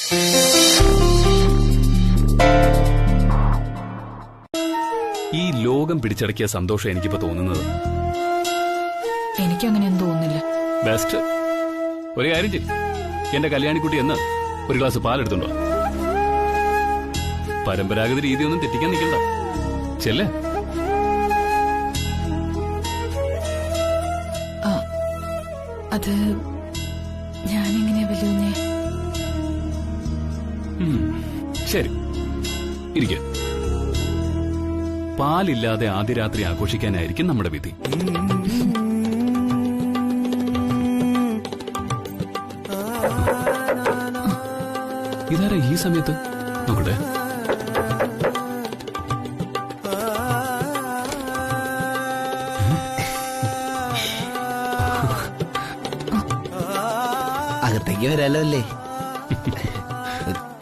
ഈ ലോകം പിടിച്ചടക്കിയ സന്തോഷം എനിക്കിപ്പോ തോന്നുന്നത്. എനിക്കങ്ങനെയൊന്നും തോന്നുന്നില്ല. ബെസ്റ്റ്. ഒരു കാര്യം ചെയ്യും, എന്റെ കല്യാണിക്കുട്ടി എന്ന് ഒരു ഗ്ലാസ് പാലെടുത്തുണ്ടോ. പരമ്പരാഗത രീതിയൊന്നും തെറ്റിക്കാൻ നിൽക്കണ്ട. ചെല്ലേ. അത് ഞാനെങ്ങനെയാ വലിയ. ശരി, ഇരിക്ക. പാലില്ലാതെ ആദ്യ രാത്രി ആഘോഷിക്കാനായിരിക്കും നമ്മുടെ വിധി. ഇതാരാ ഈ സമയത്ത്? നോക്കട്ടെ. അകത്തേക്ക് വരാലോ അല്ലേ?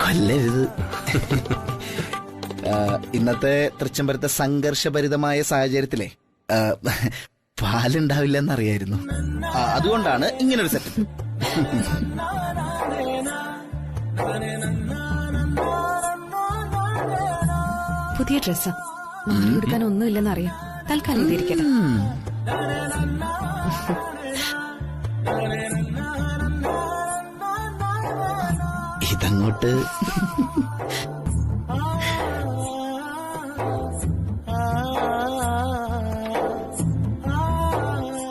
കൊല്ലരുത്. ഇന്നത്തെ തൃച്ചംബരത്തെ സംഘർഷഭരിതമായ സാഹചര്യത്തിലെ പാലുണ്ടാവില്ലെന്നറിയായിരുന്നു. അതുകൊണ്ടാണ് ഇങ്ങനൊരു സെറ്റ്. പുതിയ ഡ്രസ്സാ, മാറി കൊടുക്കാൻ ഒന്നുമില്ലെന്നറിയാം. തൽക്കാലം ഇതിരിക്കട്ടെ. ഇതങ്ങോട്ട്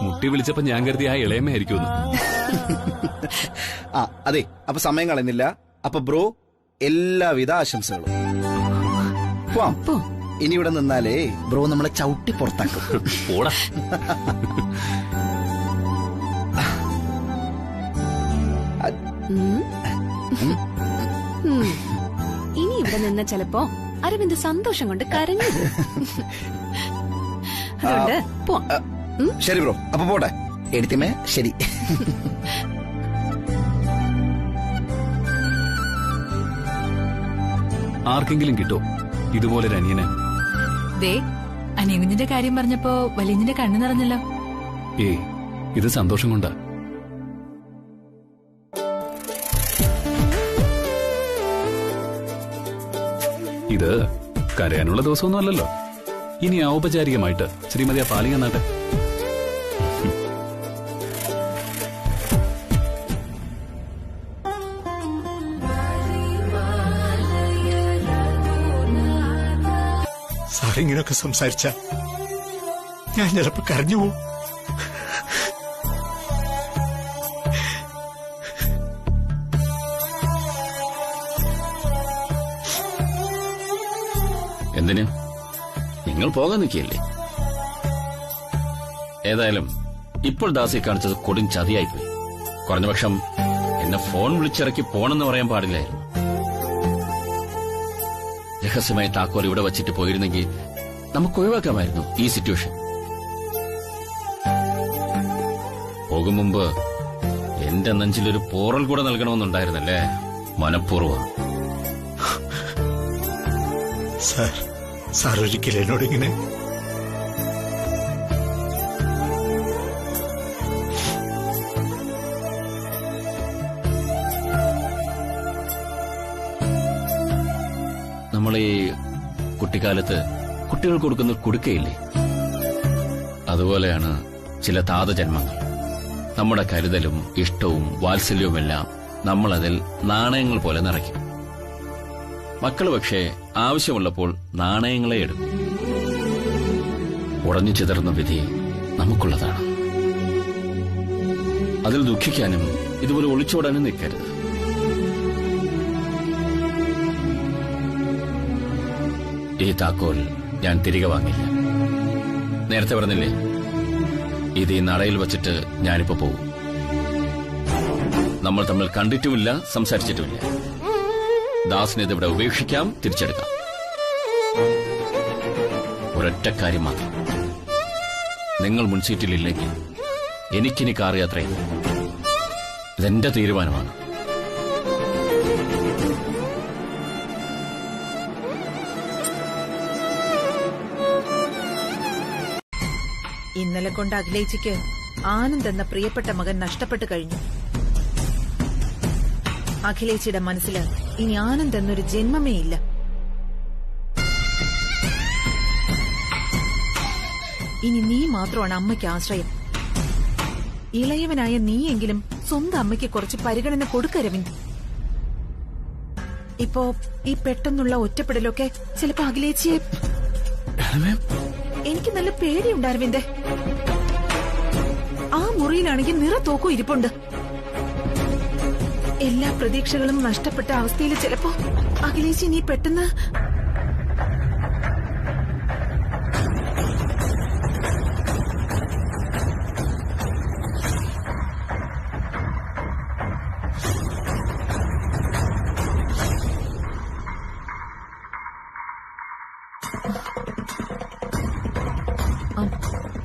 മുട്ടി വിളിച്ചപ്പോ ഞാൻ കരുതി ആ ഇളയമ്മയായിരിക്കും. അതെ. അപ്പൊ സമയം കളയുന്നില്ല. അപ്പൊ ബ്രോ, എല്ലാവിധ ആശംസകളും. ഇനി ഇവിടെ നിന്നാലേ ബ്രോ നമ്മളെ ചവിട്ടി പുറത്താക്കും. ഇനി ഇവിടെ നിന്ന് ചിലപ്പോ അരവിന്ദ് സന്തോഷം കൊണ്ട് കരഞ്ഞു. അതുകൊണ്ട് ശരി ബ്രോ, അപ്പൊ പോട്ടെ. എടുത്തിമേ ശരി. ആർക്കെങ്കിലും കിട്ടോ ഇതുപോലൊരു അനിയനെ? അനിയകുഞ്ഞിന്റെ കാര്യം പറഞ്ഞപ്പോ വലിയഞ്ഞിന്റെ കണ്ണു നിറഞ്ഞല്ലോ. ഇത് സന്തോഷം കൊണ്ടാ. ഇത് കരയാനുള്ള ദിവസമൊന്നും അല്ലല്ലോ. ഇനി ഔപചാരികമായിട്ട് ശ്രീമതി ആ പാലിംഗ് എന്നാട്ടെ. സാറിങ്ങനൊക്കെ സംസാരിച്ച ഞാൻ ചിലപ്പോ കരഞ്ഞു പോവും. എന്തിന്? നിങ്ങൾ പോകാൻ നിൽക്കുകയല്ലേ? ഏതായാലും ഇപ്പോൾ ദാസി കാണിച്ചത് കൊടും ചതിയായിപ്പോയി. കുറഞ്ഞപക്ഷം എന്നെ ഫോൺ വിളിച്ചിറക്കി പോണെന്ന് പറയാൻ പാടില്ലായിരുന്നു. രഹസ്യമായ താക്കോൽ ഇവിടെ വച്ചിട്ട് പോയിരുന്നെങ്കിൽ നമുക്ക് ഒഴിവാക്കാമായിരുന്നു ഈ സിറ്റുവേഷൻ. പോകും മുമ്പ് എന്റെ നെഞ്ചിലൊരു പോറൽ കൂടെ നൽകണമെന്നുണ്ടായിരുന്നല്ലേ? മനഃപൂർവ്വം. സാർ ഒരിക്കലും എന്നോടിങ്ങനെ നമ്മളീ കുട്ടിക്കാലത്ത് കുട്ടികൾ കൊടുക്കുന്ന കുടുക്കയില്ലേ, അതുപോലെയാണ് ചില താതജന്മങ്ങൾ. നമ്മുടെ കരുതലും ഇഷ്ടവും വാത്സല്യവുമെല്ലാം നമ്മളതിൽ നാണയങ്ങൾ പോലെ നിറയ്ക്കും. മക്കൾ പക്ഷേ ആവശ്യമുള്ളപ്പോൾ നാണയങ്ങളെ എടുക്കും. ഉടഞ്ഞു ചിതറുന്ന വിധി നമുക്കുള്ളതാണ്. അതിൽ ദുഃഖിക്കാനും ഇതുപോലെ ഒളിച്ചോടാനും നിൽക്കരുത്. ഈ താക്കോൽ ഞാൻ തിരികെ വാങ്ങില്ല. നേരത്തെ പറഞ്ഞില്ലേ, ഇത് ഈ നടയിൽ വച്ചിട്ട് ഞാനിപ്പോ പോകും. നമ്മൾ തമ്മിൽ കണ്ടിട്ടുമില്ല, സംസാരിച്ചിട്ടുമില്ല. ദാസിനെ ഇതിവിടെ ഉപേക്ഷിക്കാം, തിരിച്ചെടുക്കാം. ഒരൊറ്റ കാര്യം മാത്രം, നിങ്ങൾ മുൻസീറ്റിലില്ലെങ്കിൽ എനിക്കിനി കാർ യാത്രയില്ല. ഇതെന്റെ തീരുമാനമാണ്. ഇന്നലെ കൊണ്ട് അഖിലേച്ചിക്ക് ആനന്ദ് എന്ന പ്രിയപ്പെട്ട മകൻ നഷ്ടപ്പെട്ടു കഴിഞ്ഞു. അഖിലേച്ചിയുടെ മനസ്സിൽ ഇനി ആനന്ദ് എന്നൊരു ജന്മമേ ഇല്ല. ഇനി നീ മാത്രമാണ് അമ്മയ്ക്ക് ആശ്രയം. ഇളയവനായ നീയെങ്കിലും സ്വന്തം അമ്മയ്ക്ക് കുറച്ച് പരിഗണന കൊടുക്ക രവിന്ദ്. ഇപ്പോ ഈ പെട്ടെന്നുള്ള ഒറ്റപ്പെടലൊക്കെ ചിലപ്പോ അഖിലേച്ചിയെ എനിക്ക് നല്ല പേടിയുണ്ട് അരവിന്ദേ. ആ മുറിയിലാണെങ്കിൽ നിറത്തോക്കും ഇരിപ്പുണ്ട്. എല്ലാ പ്രതീക്ഷകളും നഷ്ടപ്പെട്ട അവസ്ഥയിൽ ചിലപ്പോ അഖിലേച്ചി നീ പെട്ടെന്ന്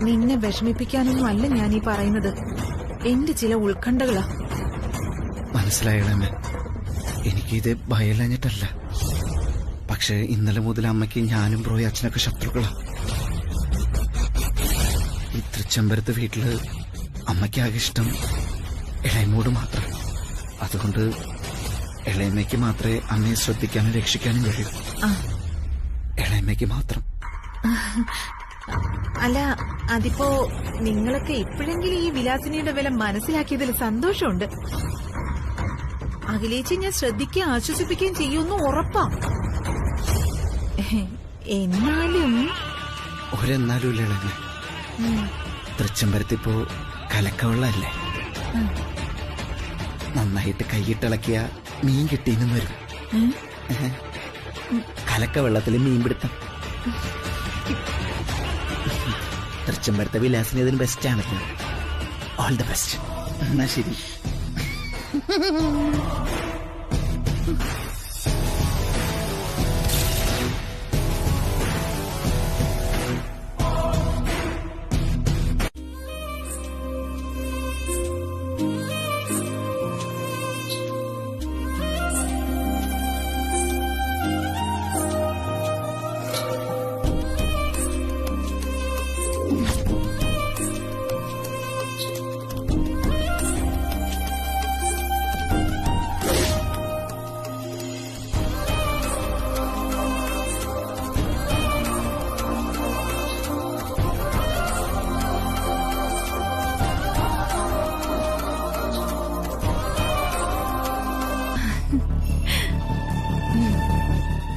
നിന്നെ വിഷമിപ്പിക്കാനൊന്നും അല്ല ഞാൻ ഈ പറയുന്നത്. എന്റെ ചില ഉത്കണ്ഠകളാ. മനസ്സിലായണമേ, എനിക്കിത് ഭയമില്ലാഞ്ഞിട്ടല്ല. പക്ഷെ ഇന്നലെ മുതൽ അമ്മയ്ക്ക് ഞാനും ബ്രോയും അച്ഛനൊക്കെ ശത്രുക്കളാ. ഈ തൃച്ചംബരത്ത് വീട്ടില് അമ്മയ്ക്കാകെ ഇഷ്ടം ഇളയമോട് മാത്രം. അതുകൊണ്ട് ഇളയമ്മയ്ക്ക് മാത്രമേ അമ്മയെ ശ്രദ്ധിക്കാനും രക്ഷിക്കാനും കഴിയൂ. ഇളയമ്മയ്ക്ക് മാത്രം. അല്ല, അതിപ്പോ നിങ്ങളൊക്കെ ഇപ്പോഴെങ്കിലും ഈ വിലാസിനിയുടെ വില മനസ്സിലാക്കിയതിൽ സന്തോഷമുണ്ട്. അഖിലേച്ചി ഞാൻ ശ്രദ്ധിക്കുകയും ആശ്വസിപ്പിക്കുകയും ചെയ്യുമെന്ന് ഉറപ്പാ. എന്നാലും ഒരെന്നാലും ഇളയമ്മ, തൃച്ചംബരത്തിപ്പോ കലക്കവെള്ളല്ലേ. നന്നായിട്ട് കൈയിട്ടിളക്കിയ മീൻ കിട്ടിയെന്നും വരും. കലക്കവെള്ളത്തിൽ മീൻപിടുത്തം. തൃച്ചംബരത്തെ വിലാസിന് ഇതിന് ബെസ്റ്റാണ്. All the best. എന്നാ ശരി.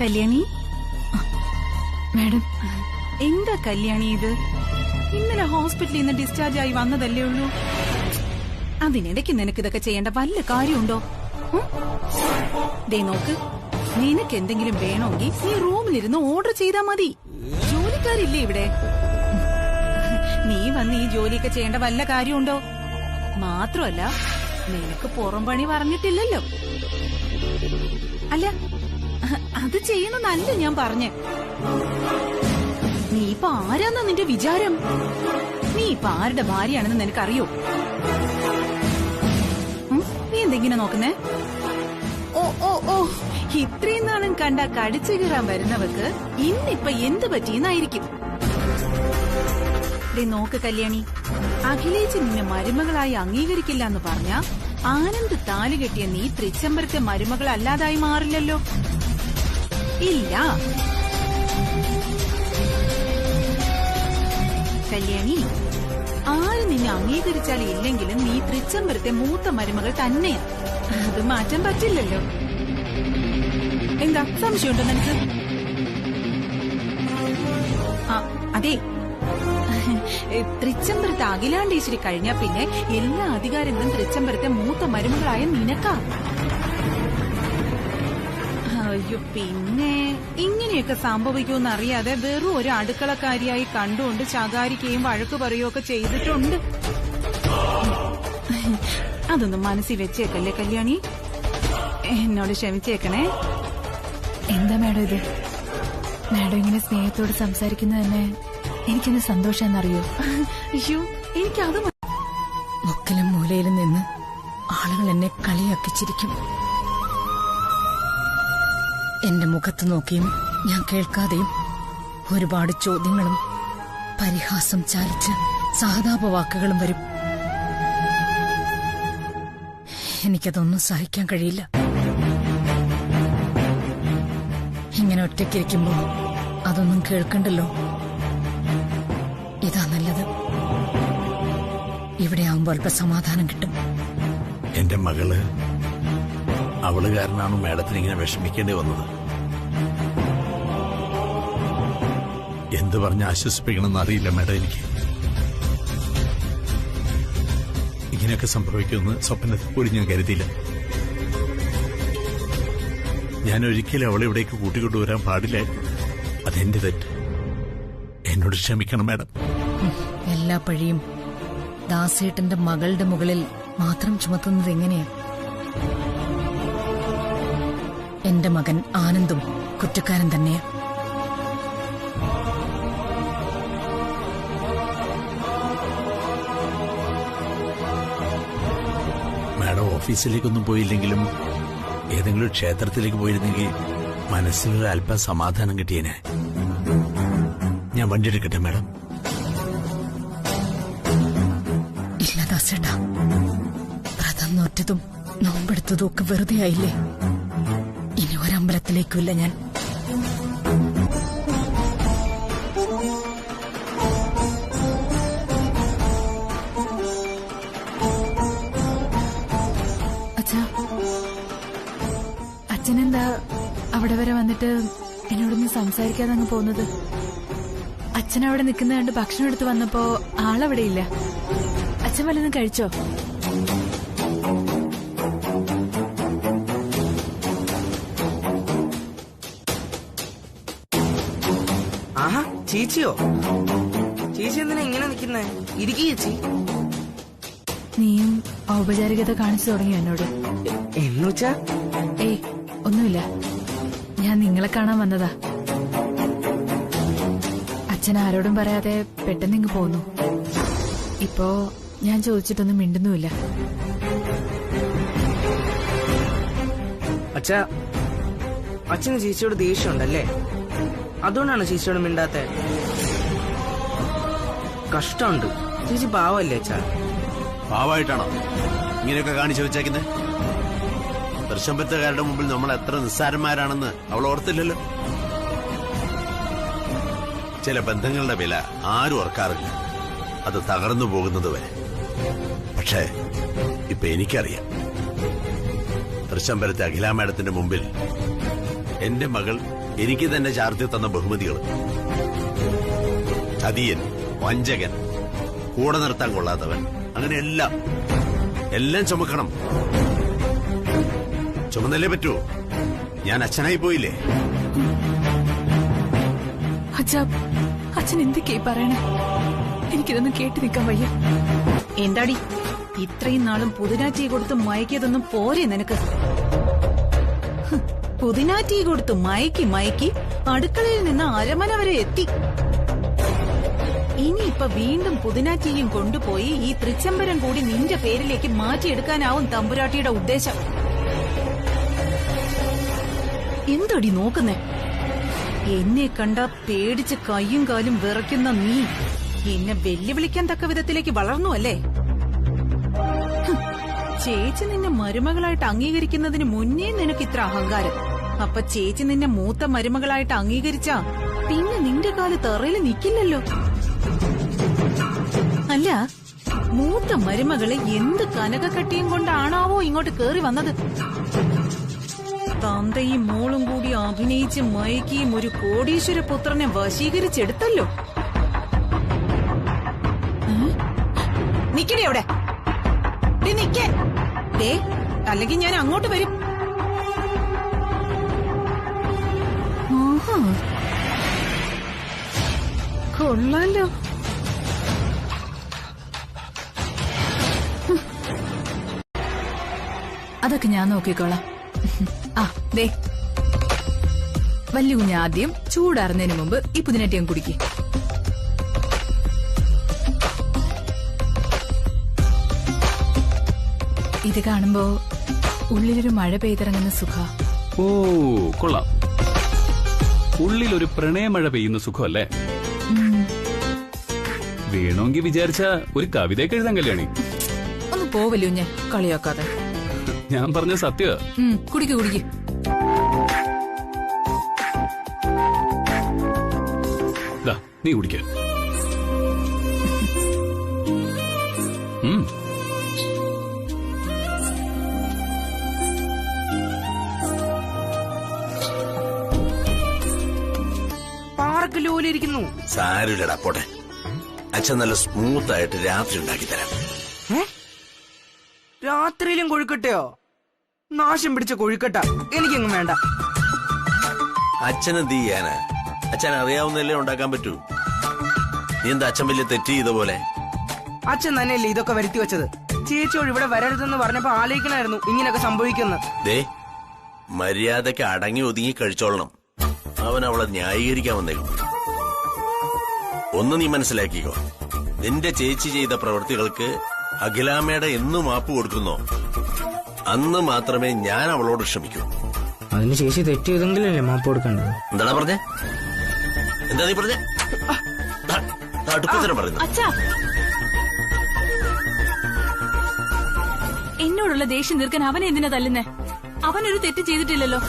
കല്യാണി, മാഡം, എന്താ കല്യാണി ഇത്? ഇന്നലെ ഹോസ്പിറ്റലിൽ നിന്ന് ഡിസ്ചാർജ് ആയി വന്നതല്ലേ ഉള്ളൂ. അതിനിടയ്ക്ക് നിനക്ക് ഇതൊക്കെ ചെയ്യേണ്ട വല്ല കാര്യമുണ്ടോ? ദേ നോക്ക്, നിനക്ക് എന്തെങ്കിലും വേണമെങ്കിൽ നീ റൂമിലിരുന്ന് ഓർഡർ ചെയ്താ മതി. ജോലിക്കാരില്ലേ ഇവിടെ? നീ വന്ന് ഈ ജോലിയൊക്കെ ചെയ്യേണ്ട വല്ല കാര്യമുണ്ടോ? മാത്രമല്ല നിനക്ക് പുറം പണി പറഞ്ഞിട്ടില്ലല്ലോ. അല്ല, അത് ചെയ്യുന്നതല്ല ഞാൻ പറഞ്ഞേ. നീ ഇപ്പൊ ആരാന്നാ നിന്റെ വിചാരം? നീ ഇപ്പൊ ആരുടെ ഭാര്യയാണെന്ന് നിനക്കറിയോ? നീ എന്തെങ്കിലും നോക്കുന്നേ? ഓ ഓ ഓ, ഇത്രയും നാളും കണ്ട കടിച്ചു കീറാൻ വരുന്നവർക്ക് ഇന്നിപ്പൊ എന്ത് പറ്റിയെന്നായിരിക്കും. നോക്ക് കല്യാണി, അഖിലേച്ചി നിന്നെ മരുമകളായി അംഗീകരിക്കില്ല എന്ന് പറഞ്ഞ ആനന്ദ് താലി കെട്ടിയ നീ തൃച്ചംബരത്തെ മരുമകൾ അല്ലാതായി മാറില്ലല്ലോ. ഇല്ല കല്യാണി, ആര് നിന്നെ അംഗീകരിച്ചാലും ഇല്ലെങ്കിലും നീ തൃച്ചംബരത്തെ മൂത്ത മരുമകൾ തന്നെയാ. അത് മാറ്റാൻ പറ്റില്ലല്ലോ. എന്താ സംശയമുണ്ടോ നിനക്ക്? അതെ, തൃച്ചംബരത്തെ അഖിലാണ്ടേശ്വരി കഴിഞ്ഞാ പിന്നെ എല്ലാ അധികാരങ്ങളും തൃച്ചംബരത്തെ മൂത്ത മരുമകളായ നിനക്കാ. അയ്യോ, പിന്നെ ഇങ്ങനെയൊക്കെ സംഭവിക്കുമെന്ന് അറിയാതെ വെറും ഒരു അടുക്കളക്കാരിയായി കണ്ടുകൊണ്ട് ശകാരിക്കുകയും വഴക്ക് പറയുകയൊക്കെ ചെയ്തിട്ടുണ്ട്. അതൊന്നും മനസ്സിൽ വെച്ചേക്കല്ലേ കല്യാണി, എന്നോട് ക്ഷമിച്ചേക്കണേ. എന്താ മാഡം ഇത്? മാഡം ഇങ്ങനെ സ്നേഹത്തോട് സംസാരിക്കുന്നത് തന്നെ എനിക്കൊന്ന് സന്തോഷമെന്നറിയോ? അയ്യോ, എനിക്കത് മുക്കിലും മൂലയിലും നിന്ന് ആളുകൾ എന്നെ കളിയാക്കിച്ചിരിക്കും. എന്റെ മുഖത്ത് നോക്കിയും ഞാൻ കേൾക്കാതെയും ഒരുപാട് ചോദ്യങ്ങളും പരിഹാസം ചാലിച്ച് സഹതാപവാക്കുകളും വരും. എനിക്കതൊന്നും സഹിക്കാൻ കഴിയില്ല. ഒറ്റയ്ക്കിരിക്കുമ്പോ അതൊന്നും കേൾക്കണ്ടല്ലോ. ഇതാ നല്ലത്. ഇവിടെ ആവുമ്പോ അല്പ സമാധാനം കിട്ടും. എന്റെ മകള് അവള് കാരണമാണ് മാഡത്തിന് ഇങ്ങനെ വിഷമിക്കേണ്ടി വന്നത്. എന്ത് പറഞ്ഞ് ആശ്വസിപ്പിക്കണമെന്ന് അറിയില്ല മാഡം. എനിക്ക് ഇങ്ങനെയൊക്കെ സംഭവിക്കുമെന്ന് സ്വപ്നത്തിൽ പോലും ഞാൻ കരുതിയില്ല. ഞാൻ ഒരിക്കലും അവളെ ഇവിടേക്ക് കൂട്ടിക്കൊണ്ടുവരാൻ പാടില്ലായിരുന്നു. അതെന്റെ തെറ്റ്. എന്നോട് ക്ഷമിക്കണം മാഡം. എല്ലാ പഴിയും ദാസേട്ടന്റെ മകളുടെ മുകളിൽ മാത്രം ചുമത്തുന്നത് എങ്ങനെയാ? എന്റെ മകൻ ആനന്ദും കുറ്റക്കാരൻ തന്നെയാ. മാഡം ഓഫീസിലേക്കൊന്നും പോയില്ലെങ്കിലും ഏതെങ്കിലും ക്ഷേത്രത്തിലേക്ക് പോയിരുന്നെങ്കിൽ മനസ്സിലൊരു അല്പം സമാധാനം കിട്ടിയേനെ. ഞാൻ വണ്ടി എടുക്കട്ടെ മാഡം? ഇല്ല ദാസേട്ടാ, വ്രതം നോറ്റതും നോമ്പെടുത്തതും ഒക്കെ വെറുതെ ആയില്ലേ. ഇനി ഒരമ്പലത്തിലേക്കുമില്ല ഞാൻ. അച്ഛനെന്താ അവിടെ വരെ വന്നിട്ട് എന്നോടൊന്നും സംസാരിക്കാതെ അങ്ങ് പോകുന്നത്? അച്ഛൻ അവിടെ നിൽക്കുന്ന കണ്ട് ഭക്ഷണം എടുത്ത് വന്നപ്പോ ആളവിടെ ഇല്ല. അച്ഛൻ വല്ലതും കഴിച്ചോ? ആഹാ, ചേച്ചിയോ? ചേച്ചി എന്തിനാ ഇങ്ങനെ നിൽക്കുന്നേ? ഇരിക്കേ ചേച്ചി. നീയും ഔപചാരികത കാണിച്ചു തുടങ്ങിയോ എന്നോട്? എന്നുവെച്ചാ? ഏയ് ഒന്നുമില്ല, ഞാൻ നിങ്ങളെ കാണാൻ വന്നതാ. അച്ഛൻ ആരോടും പറയാതെ പെട്ടെന്ന് ഇങ്ങ് പോന്നു. ഇപ്പോ ഞാൻ ചോദിച്ചിട്ടൊന്നും മിണ്ടുന്നുമില്ല. അച്ഛാ, അച്ഛന് ചേച്ചിയോട് ദേഷ്യമുണ്ടല്ലേ? അതുകൊണ്ടാണ് ചേച്ചിയോട് മിണ്ടാത്തെ? കഷ്ടമുണ്ട്. ചേച്ചി പാവല്ലേ അച്ഛാ? പാവായിട്ടാണോ ഇങ്ങനെയൊക്കെ കാണിച്ചു വെച്ചേക്കുന്നത്? ദർശമ്പത്തുകാരുടെ മുമ്പിൽ നമ്മൾ എത്ര നിസ്സാരന്മാരാണെന്ന് അവൾ ഓർത്തില്ലല്ലോ. ചില ബന്ധങ്ങളുടെ വില ആരും ഓർക്കാറില്ല, അത് തകർന്നു പോകുന്നത് വരെ. പക്ഷേ ഇപ്പൊ എനിക്കറിയാം, തൃശമ്പരത്തെ അഖില മാഡത്തിന്റെ മുമ്പിൽ എന്റെ മകൾ എനിക്ക് തന്നെ ചാർത്തി തന്ന ബഹുമതികൾ, ചതിയൻ, വഞ്ചകൻ, കൂടെ നിർത്താൻ കൊള്ളാത്തവൻ, അങ്ങനെ എല്ലാം ചുമക്കണം. ചുമന്നല്ലേ പറ്റുമോ? ഞാൻ അച്ഛനായി പോയില്ലേ? അച്ഛൻ എന്തൊക്കെയായി പറയണേ? എനിക്കിതൊന്നും കേട്ട് നിൽക്കാൻ വയ്യ. എന്താടി ഇത്രയും നാളും പുതിനാറ്റി കൊടുത്ത് മയക്കിയതൊന്നും പോരെ നിനക്ക്? പുതിനാറ്റി കൊടുത്ത് മയക്കി അടുക്കളയിൽ നിന്ന് അരമന വരെ എത്തി. ഇനിയിപ്പൊ വീണ്ടും പുതിനാറ്റിയും കൊണ്ടുപോയി ഈ തൃച്ചംബരം കൂടി നിന്റെ പേരിലേക്ക് മാറ്റിയെടുക്കാനാവും തമ്പുരാട്ടിയുടെ ഉദ്ദേശം. എന്തടി നോക്കുന്നേ? എന്നെ കണ്ട പേടിച്ച് കയ്യും കാലും വിറയ്ക്കുന്ന നീ എന്നെ വെല്ലുവിളിക്കാൻ തക്ക വിധത്തിലേക്ക് വളർന്നു അല്ലേ? ചേച്ചി നിന്നെ മരുമകളായിട്ട് അംഗീകരിക്കുന്നതിന് മുന്നേ നിനക്ക് ഇത്ര അഹങ്കാരം. അപ്പൊ ചേച്ചി നിന്നെ മൂത്ത മരുമകളായിട്ട് അംഗീകരിച്ചാ പിന്നെ നിന്റെ കാല് തറയിൽ നിൽക്കില്ലല്ലോ. അല്ല, മൂത്ത മരുമകളെ എന്ത് കനകക്കട്ടിയും കൊണ്ടാണാവോ ഇങ്ങോട്ട് കേറി വന്നത്? തന്തയും മോളും കൂടി അഭിനയിച്ച് മയക്കിയും ഒരു കോടീശ്വര പുത്രനെ വശീകരിച്ചെടുത്തല്ലോ. നിക്കടി അവിടെ, നിക്കേ. അല്ലെങ്കിൽ ഞാൻ അങ്ങോട്ട് വരും. കൊള്ളാലോ. അതൊക്കെ ഞാൻ നോക്കിക്കോളാം. ആ ദേ, വല്യ കുഞ്ഞ് ആദ്യം ചൂടാറുന്നതിന് മുമ്പ് ഈ പുതിനറ്റിയം കുടിക്ക്. ഇത് കാണുമ്പോ ഉള്ളിലൊരു മഴ പെയ്തിറങ്ങുന്ന സുഖ. ഓ കൊള്ളാം. ഉള്ളിലൊരു പ്രണയമഴ പെയ്യുന്ന സുഖമല്ലേ? വേണമെങ്കിൽ വിചാരിച്ച ഒരു കവിതയൊക്കെ എഴുതാൻ കല്യാണി. ഒന്ന് പോവല്ലോ ഞാൻ കളിയാക്കാതെ. ഞാൻ പറഞ്ഞ സത്യ. കുടിക്ക്. നീ കുടിക്ക. പാർക്കിലോലിരിക്കുന്നു. സാരില്ലടാ പോട്ടെ. അച്ഛൻ നല്ല സ്മൂത്ത് ആയിട്ട് രാത്രി ഉണ്ടാക്കി തരാം. രാത്രിയിലും കൊഴുക്കട്ടയോ? നാശം പിടിച്ച കൊഴുക്കട്ട എനിക്കെങ്ങും വേണ്ട. അച്ഛൻ എന്ത് ചെയ്യാനാ? അച്ഛൻ അറിയാവുന്നല്ലേ ഉണ്ടാക്കാൻ പറ്റൂ. നീ എന്താ അച്ഛൻ വലിയ തെറ്റ് ചെയ്ത പോലെ? അച്ഛൻ തന്നെയല്ലേ ഇതൊക്കെ വരുത്തി വെച്ചത്. ചേച്ചിയോട് ഇവിടെ വരരുതെന്ന് പറഞ്ഞപ്പോ ആലോചിക്കണായിരുന്നു ഇങ്ങനെയൊക്കെ സംഭവിക്കുന്ന. ദേ, മര്യാദക്ക് അടങ്ങി ഒതുങ്ങി കഴിച്ചോളണം. അവൻ അവളെ ന്യായീകരിക്കാൻ വന്നേക്കും. ഒന്ന് നീ മനസ്സിലാക്കിക്കോ, നിന്റെ ചേച്ചി ചെയ്ത പ്രവൃത്തികൾക്ക് അഖിലാമ്മയുടെ എന്ന് മാപ്പ് കൊടുക്കുന്നോ അന്ന് മാത്രമേ ഞാൻ അവളോട് ക്ഷമിക്കൂ. അതിന് ചേച്ചി തെറ്റ് ചെയ്തെങ്കിലല്ലേ മാപ്പ് കൊടുക്കേണ്ടത്? എന്താടാ പറഞ്ഞേ? എന്താ നീ പറഞ്ഞേ? അടുപ്പത്തരം പറയുന്നു. എന്നോടുള്ള ദേഷ്യം തീർക്കാൻ അവനെ എന്തിനാ തല്ലുന്നേ? അവനൊരു തെറ്റ് ചെയ്തിട്ടില്ലല്ലോ.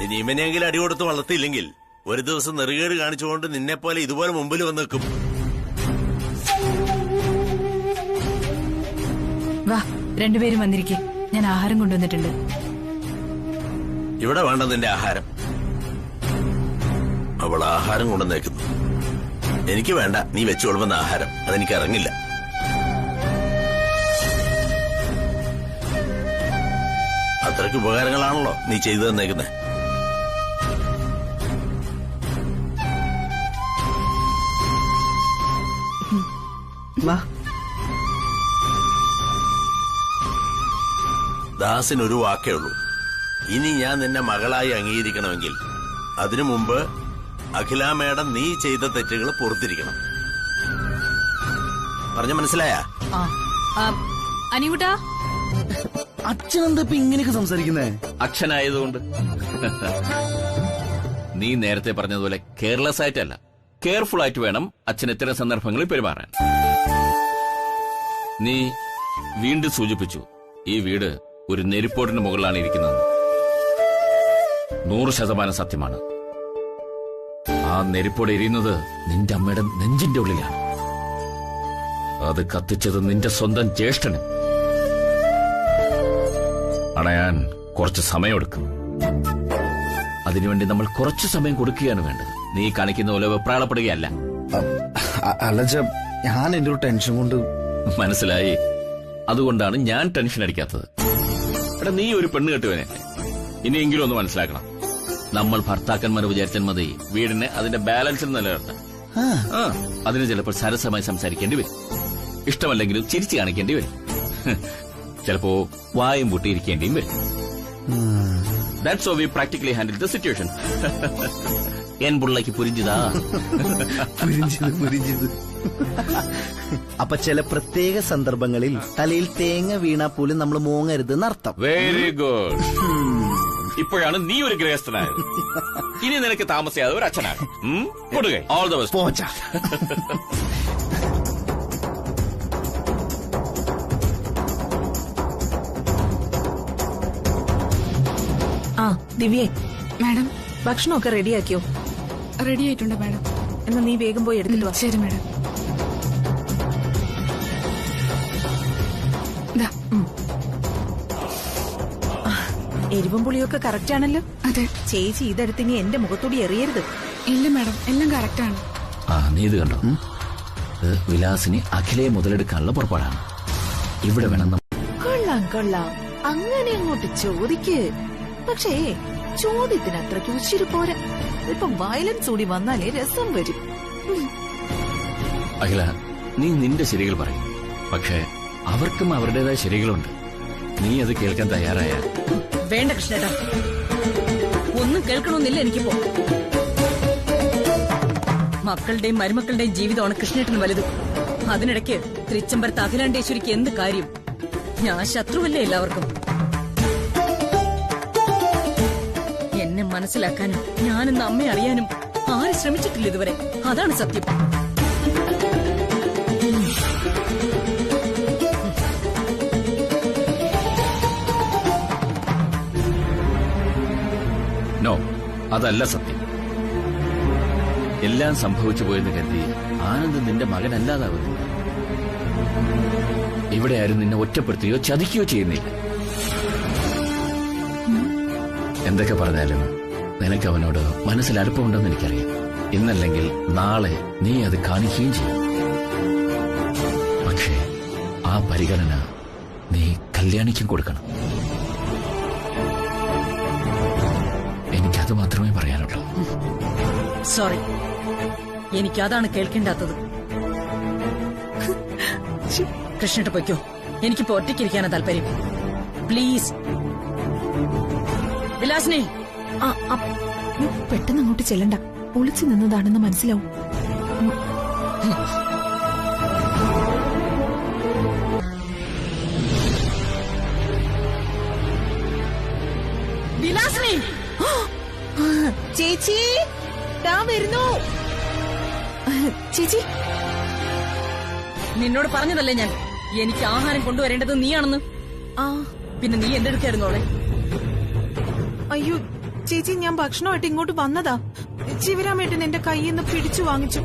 ഇനി ഇവനെങ്കിലും അടി കൊടുത്ത് വളർത്തിയില്ലെങ്കിൽ ഒരു ദിവസം നെറുകേട് കാണിച്ചുകൊണ്ട് നിന്നെ പോലെ ഇതുപോലെ മുമ്പിൽ വന്ന് നിൽക്കും. വാ, രണ്ടുപേരും വന്നിരിക്കെ. ഞാൻ ആഹാരം കൊണ്ടുവന്നിട്ടുണ്ട്. ഇവിടെ വേണ്ട നിന്റെ ആഹാരം. അവൾ ആഹാരം കൊണ്ടുവന്നേക്കുന്നു. എനിക്ക് വേണ്ട നീ വെച്ചു കൊടുക്കുന്ന ആഹാരം. അതെനിക്ക് ഇറങ്ങില്ല. അത്രയ്ക്ക് ഉപകാരങ്ങളാണല്ലോ നീ ചെയ്തു തന്നേക്കുന്നത്. ദാസിനൊരു വാക്കേ ഉള്ളൂ. ഇനി ഞാൻ നിന്നെ മകളായി അംഗീകരിക്കണമെങ്കിൽ അതിനു മുമ്പ് അഖില മേഡം നീ ചെയ്ത തെറ്റുകൾ പുറത്തിരിക്കണം. പറഞ്ഞ മനസ്സിലായ? അനികുട്ടാ, അച്ഛനെന്താ ഇപ്പൊ ഇങ്ങനെയൊക്കെ സംസാരിക്കുന്നേ? അച്ഛനായതുകൊണ്ട്. നീ നേരത്തെ പറഞ്ഞതുപോലെ കെയർലെസ് ആയിട്ടല്ല, കെയർഫുൾ ആയിട്ട് വേണം അച്ഛൻ ഇത്തരം സന്ദർഭങ്ങളിൽ പെരുമാറാൻ. നീ വീണ്ടും സൂചിപ്പിച്ചു ഈ വീട് ഒരു നെരിപ്പോടിന് മുകളിലാണ് ഇരിക്കുന്നത്. 100% സത്യമാണ്. ആ നെരിപ്പോട് എരിയുന്നത് നിന്റെ അമ്മയുടെ നെഞ്ചിന്റെ ഉള്ളിലാണ്. അത് കത്തിച്ചത് നിന്റെ സ്വന്തം ജ്യേഷ്ഠന്. അണയാൻ കുറച്ച് സമയമെടുക്കും. അതിനുവേണ്ടി നമ്മൾ കുറച്ചു സമയം കൊടുക്കുകയാണ് വേണ്ടത്. നീ കാണിക്കുന്ന പോലെ വെപ്രാളപ്പെടുകയല്ല. അല്ല, ഞാൻ എന്റെ ഒരു ടെൻഷൻ കൊണ്ട്. മനസ്സിലായി. അതുകൊണ്ടാണ് ഞാൻ ടെൻഷൻ അടിക്കാത്തത്. എടാ, നീ ഒരു പെണ്ണ് കെട്ടുവനെ. ഇനിയെങ്കിലും ഒന്ന് മനസ്സിലാക്കണം. നമ്മൾ ഭർത്താക്കന്മാർ വിചാരിച്ചാൽ മതി വീടിനെ അതിന്റെ ബാലൻസിൽ നിലനിർത്താൻ. അതിന് ചിലപ്പോൾ സരസമായി സംസാരിക്കേണ്ടി വരും. ഇഷ്ടമല്ലെങ്കിലും ചിരിച്ചു കാണിക്കേണ്ടി വരും. ചിലപ്പോ വായും പൂട്ടിയിരിക്കേണ്ടിയും വരും. That's how we practically handle the situation. എൻ പുള്ളക്ക് പുരിഞ്ചിതാ. അപ്പൊ ചില പ്രത്യേക സന്ദർഭങ്ങളിൽ തലയിൽ തേങ്ങ വീണാ പോലും നമ്മൾ മോങ്ങരുത് എന്നർത്ഥം. Very good. ഇപ്പോഴാണ് നീ ഒരു ഗൃഹസ്ഥനായത്. ഇനി നിനക്ക് താമസിയാതെ ഒരു അച്ഛനാകും. കൊടുകൈ. All the best. പോച്ച. ആ ദിവ്യേ, മാഡം, ഭക്ഷണമൊക്കെ റെഡിയാക്കിയോ? റെഡി ആയിട്ടുണ്ട് മാഡം. എന്നാ നീ വേഗം പോയി എടുത്തിട്ട് വാ. ശരി മാഡം. എരിവും പുളിയൊക്കെ കറക്റ്റ് ആണല്ലോ. അതെ. ചേച്ചി ഇതെടുത്ത് ഇനി എന്റെ മുഖത്തോടി എറിയരുത്. ഇല്ല മാഡം, എല്ലാം കറക്റ്റ് ആണ്. നീ ഇത് കണ്ടോ? വിലാസിനി അഖിലയെ മുതലെടുക്കാനുള്ള പുറപ്പാടാണ്. ഇവിടെ വേണം. കൊള്ളാം കൊള്ളാം, അങ്ങനെ അങ്ങോട്ട് ചോദിക്ക്. പക്ഷേ ചോദ്യത്തിന് അത്രയ്ക്ക് ഉച്ചിരി പോരാ. ഇപ്പം വയലൻസ് കൂടി വന്നാലേ രസം വരും. അഖില, നീ നിന്റെ ശരികൾ പറയും. പക്ഷേ അവർക്കും അവരുടേതായ ശരികളുണ്ട്. നീ അത് കേൾക്കാൻ തയ്യാറായ? വേണ്ട കൃഷ്ണേട്ടാ, ഒന്നും കേൾക്കണമെന്നില്ല എനിക്കിപ്പോ. മക്കളുടെയും മരുമക്കളുടെയും ജീവിതമാണ് കൃഷ്ണേട്ടന് വലുത്. അതിനിടയ്ക്ക് തൃച്ചംബരത്ത് അഖിലാണ്ടേശ്വരിക്ക് എന്ത് കാര്യം? ഞാൻ ശത്രുവല്ലേ എല്ലാവർക്കും. എന്നെ മനസ്സിലാക്കാനും ഞാനെന്ന് അമ്മയെ അറിയാനും ആരും ശ്രമിച്ചിട്ടില്ല ഇതുവരെ. അതാണ് സത്യം. നോ, അതല്ല സത്യം. എല്ലാം സംഭവിച്ചു പോയെന്ന് കരുതി ആനന്ദ് നിന്റെ മകനല്ലാതാവുന്നു. ഇവിടെ ആരും നിന്നെ ഒറ്റപ്പെടുത്തുകയോ ചതിക്കുകയോ ചെയ്യുന്നില്ല. എന്തൊക്കെ പറഞ്ഞാലും നിനക്ക് അവനോട് മനസ്സിൽ അടുപ്പമുണ്ടെന്ന് എനിക്കറിയാം. ഇന്നല്ലെങ്കിൽ നാളെ നീ അത് കാണിക്കുകയും ചെയ്യും. പക്ഷേ ആ പരിഗണന നീ കല്യാണിക്കും കൊടുക്കണം. എനിക്കത് മാത്രമേ പറയാനുള്ളൂ. സോറി, എനിക്കതാണ് കേൾക്കേണ്ടാത്തത്. കൃഷ്ണട്ട് പൊയ്ക്കോ, എനിക്കിപ്പോ ഒറ്റയ്ക്കിരിക്കാനാ താല്പര്യം. പ്ലീസ് വിലാസിനെ. പെട്ടെന്ന് അങ്ങോട്ട് ചെല്ലണ്ട, ഒളിച്ചു നിന്നതാണെന്ന് മനസ്സിലാവും. വിലാസിനെ. ചേച്ചി വരുന്നു. ചേച്ചി, നിന്നോട് പറഞ്ഞതല്ലേ ഞാൻ എനിക്ക് ആഹാരം കൊണ്ടുവരേണ്ടത് നീയാണെന്ന്. പിന്നെ നീ എന്തെടുക്കായിരുന്നോളെ? അയ്യോ ചേച്ചി, ഞാൻ ഭക്ഷണമായിട്ട് ഇങ്ങോട്ട് വന്നതാ. ശിവരാമേട്ടൻ എന്റെ കയ്യിൽ നിന്ന് പിടിച്ചു വാങ്ങിച്ചു.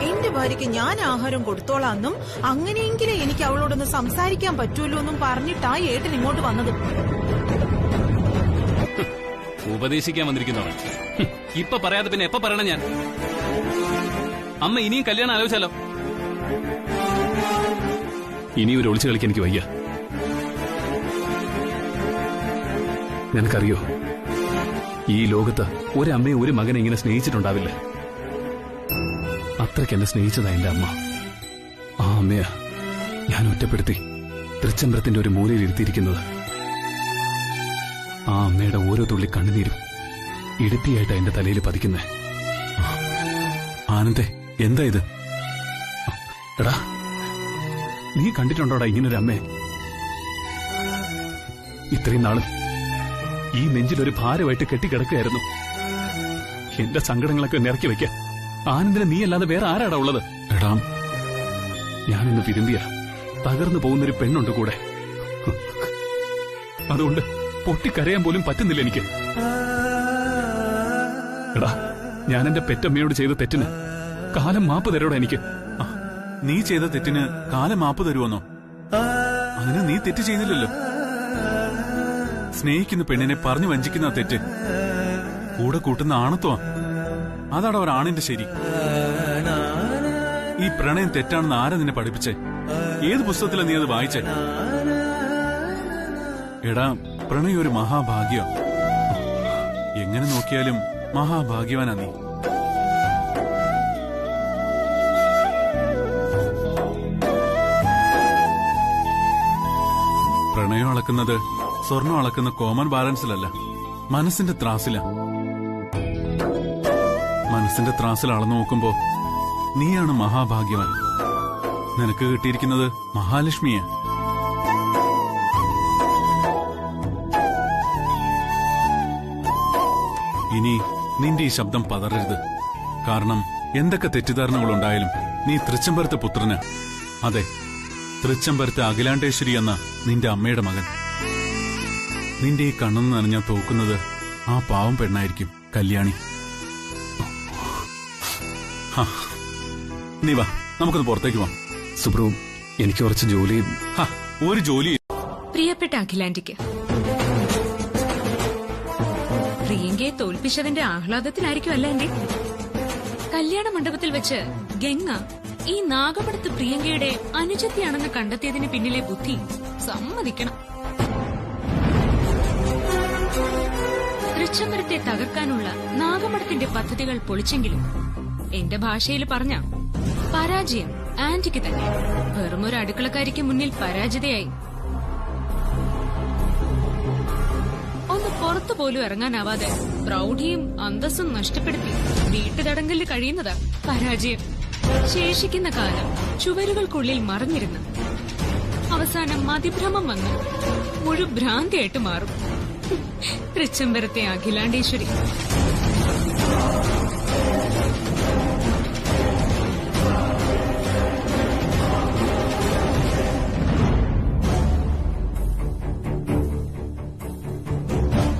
എന്റെ ഭാര്യയ്ക്ക് ഞാൻ ആഹാരം കൊടുത്തോളാന്നും അങ്ങനെയെങ്കിലും എനിക്ക് അവളോടൊന്ന് സംസാരിക്കാൻ പറ്റുമല്ലോ എന്നും പറഞ്ഞിട്ടാ ഏട്ടൻ ഇങ്ങോട്ട് വന്നത്. ഉപദേശിക്കാൻ വന്നിരിക്കുന്നവർ ഇപ്പൊ പറയാതെ പിന്നെ എപ്പോ പറയണം ഞാൻ? അമ്മ ഇനിയും കല്യാണം ആലോചിച്ചാലോ? ഇനി ഒരു ഒളിച്ചു കളിക്കാൻ എനിക്ക് വയ്യ. നിനക്കറിയോ, ഈ ലോകത്ത് ഒരമ്മയും ഒരു മകനെ ഇങ്ങനെ സ്നേഹിച്ചിട്ടുണ്ടാവില്ല. അത്രയ്ക്ക് എന്നെ സ്നേഹിച്ചതാ എന്റെ അമ്മ. ആ അമ്മയാ ഞാൻ ഒറ്റപ്പെടുത്തി തൃച്ചംബരത്തിന്റെ ഒരു മൂലയിൽ ഇരുത്തിയിരിക്കുന്നത്. ആ അമ്മയുടെ ഓരോ തുള്ളി കണ്ണുനീരും ഇടുപ്പിയായിട്ടാ എന്റെ തലയിൽ പതിക്കുന്നേ. ആനന്ദേ, എന്താ ഇത്? എടാ, നീ കണ്ടിട്ടുണ്ടോടാ ഇങ്ങനൊരു അമ്മയെ? ഇത്രയും നാളും ഈ നെഞ്ചിലൊരു ഭാരമായിട്ട് കെട്ടിക്കിടക്കുകയായിരുന്നു. എന്റെ സങ്കടങ്ങളൊക്കെ നിറക്കി വെക്കാൻ ആനന്ദിനെ നീ അല്ലാതെ വേറെ ആരാടാ ഉള്ളത്? എടാ, ഞാനിന്ന് വിരുമ്പിയ തകർന്നു പോകുന്നൊരു പെണ്ണുണ്ട് കൂടെ. അതുകൊണ്ട് പൊട്ടിക്കരയാൻ പോലും പറ്റുന്നില്ല എനിക്ക്. എടാ, ഞാൻ എന്റെ പെറ്റമ്മയോട് ചെയ്ത തെറ്റിന് കാലം മാപ്പ് തരോടാ എനിക്ക്. നീ ചെയ്ത തെറ്റിന് കാലം മാപ്പ് തരുമെന്നോ? അതിന് നീ തെറ്റ് ചെയ്തില്ലല്ലോ. സ്നേഹിക്കുന്ന പെണ്ണിനെ പറഞ്ഞു വഞ്ചിക്കുന്ന തെറ്റ് കൂടെ കൂട്ടുന്ന ആണത്വമാ. അതാണ് ഒരാണിന്റെ ശരി. ഈ പ്രണയം തെറ്റാണെന്ന് ആരാ നിന്നെ പഠിപ്പിച്ചേ? ഏത് പുസ്തകത്തിലാ നീ അത് വായിച്ചേ? എടാ, പ്രണയം ഒരു മഹാഭാഗ്യം. എങ്ങനെ നോക്കിയാലും മഹാഭാഗ്യവാനാ നീ. പ്രണയം അളക്കുന്നത് സ്വർണം അളക്കുന്ന കോമൺ ബാലൻസിലല്ല, മനസ്സിന്റെ ത്രാസില. മനസ്സിന്റെ ത്രാസിൽ അളന്നു നോക്കുമ്പോ നീയാണ് മഹാഭാഗ്യവാൻ. നിനക്ക് കിട്ടിയിരിക്കുന്നത് മഹാലക്ഷ്മിയാ. ഇനി നിന്റെ ഈ ശബ്ദം പതറരുത്. കാരണം എന്തൊക്കെ തെറ്റിദ്ധാരണകളുണ്ടായാലും നീ തൃച്ചംബരത്തെ പുത്രന്. അതെ, തൃച്ചംബരത്തെ അഖിലാണ്ടേശ്വരി എന്ന നിന്റെ അമ്മയുടെ മകൻ. നിന്റെ ഈ കണ്ണെന്ന് നനഞ്ഞാൽ തോക്കുന്നത് ആ പാവം പെണ്ണായിരിക്കും, കല്യാണി. നീ വാ, നമുക്കൊന്ന് പുറത്തേക്ക് വാ. സുബ്രു, എനിക്ക് കുറച്ച് ജോലി. ഒരു ജോലി. പ്രിയപ്പെട്ട അഖിലാന്റിക്ക്, പ്രിയങ്കയെ തോൽപ്പിച്ചതിന്റെ ആഹ്ലാദത്തിലായിരിക്കും അല്ല എന്റെ കല്യാണ മണ്ഡപത്തിൽ വെച്ച് ഗംഗ ഈ നാഗപടത്ത് പ്രിയങ്കയുടെ അനുജത്തിയാണെന്ന് കണ്ടെത്തിയതിന് പിന്നിലെ ബുദ്ധി സമ്മതിക്കണം. തൃച്ചംബരത്തെ തകർക്കാനുള്ള നാഗമഠത്തിന്റെ പദ്ധതികൾ പൊളിച്ചെങ്കിലും എന്റെ ഭാഷയിൽ പറഞ്ഞ പരാജയം ആന്റിക്ക് തന്നെ. വെറുമൊരു അടുക്കളക്കാരിക്ക് മുന്നിൽ പരാജിതയായി. ഒന്ന് പുറത്തു പോലും ഇറങ്ങാനാവാതെ പ്രൗഢിയും അന്തസ്സും നഷ്ടപ്പെടുത്തി വീട്ടുതടങ്കലിൽ കഴിയുന്നതാ പരാജയം. ശേഷിക്കുന്ന കാലം ചുവരുകൾക്കുള്ളിൽ മറഞ്ഞിരുന്നു. അവസാനം മതിഭ്രമം വന്ന് മുഴുഭ്രാന്തിയായിട്ട് മാറും തൃച്ചംബരത്തെ അഖിലാണ്ടേശ്വരി.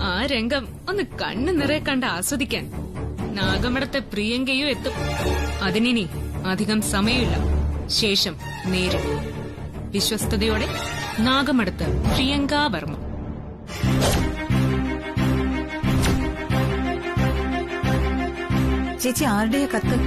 ആ രംഗം ഒന്ന് കണ്ണു നിറയെ കണ്ട് ആസ്വദിക്കാൻ നാഗമടത്തെ പ്രിയങ്കയും എത്തും. അതിനിനി അധികം സമയമില്ല. ശേഷം നേരെ വിശ്വസ്തയോടെ നാഗമടത്ത് പ്രിയങ്ക വർമ്മ. ചേച്ചി ആരുടെയാ കത്ത്?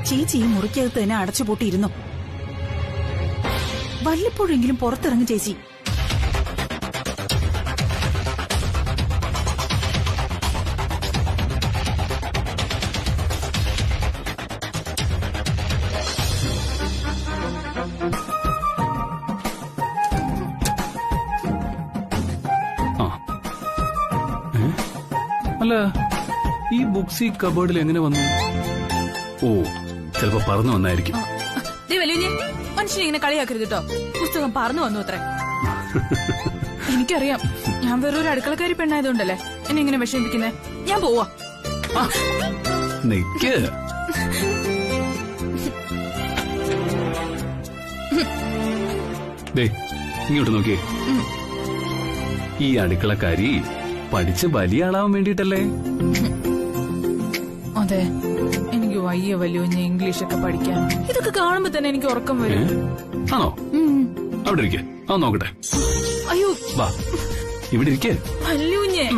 ചേച്ചി ഈ മുറിക്കകത്ത് തന്നെ അടച്ചുപൂട്ടിയിരുന്നു. വല്ലപ്പോഴെങ്കിലും പുറത്തിറങ്ങും ചേച്ചി. അല്ല, ഈ ബുക്സ് ഈ കബോർഡിൽ എങ്ങനെ വന്നു? ഓ, ചിലപ്പോ പറന്നു വന്നായിരിക്കും. മനുഷ്യനെ ഇങ്ങനെ കളിയാക്കരുത് കേട്ടോ. പുസ്തകം പറന്നു വന്നു അത്രേ. എനിക്കറിയാം, ഞാൻ വേറൊരു അടുക്കളക്കാരി പെണ്ണായതുകൊണ്ടല്ലേ എന്നെ ഇങ്ങനെ വിഷമിപ്പിക്കുന്നേ. ഞാൻ പോവാ. നിക്ക്. ദേ, ഇങ്ങോട്ട് നോക്കിയേ. ഈ അടുക്കളക്കാരി പഠിച്ച് വലിയ ആളാവാൻ വേണ്ടിട്ടല്ലേ? അതെ, എനിക്ക് വയ്യ വലിയ ഇംഗ്ലീഷൊക്കെ പഠിക്കാൻ. ഇതൊക്കെ കാണുമ്പോ തന്നെ എനിക്ക് ഉറക്കം വരും. ആണോ? അവിടെ ഇരിക്കേ, ആ നോക്കട്ടെ. അയ്യോ, വാ ഇവിടെ ഇരിക്കേ. വല്യൂഞ്ഞേ.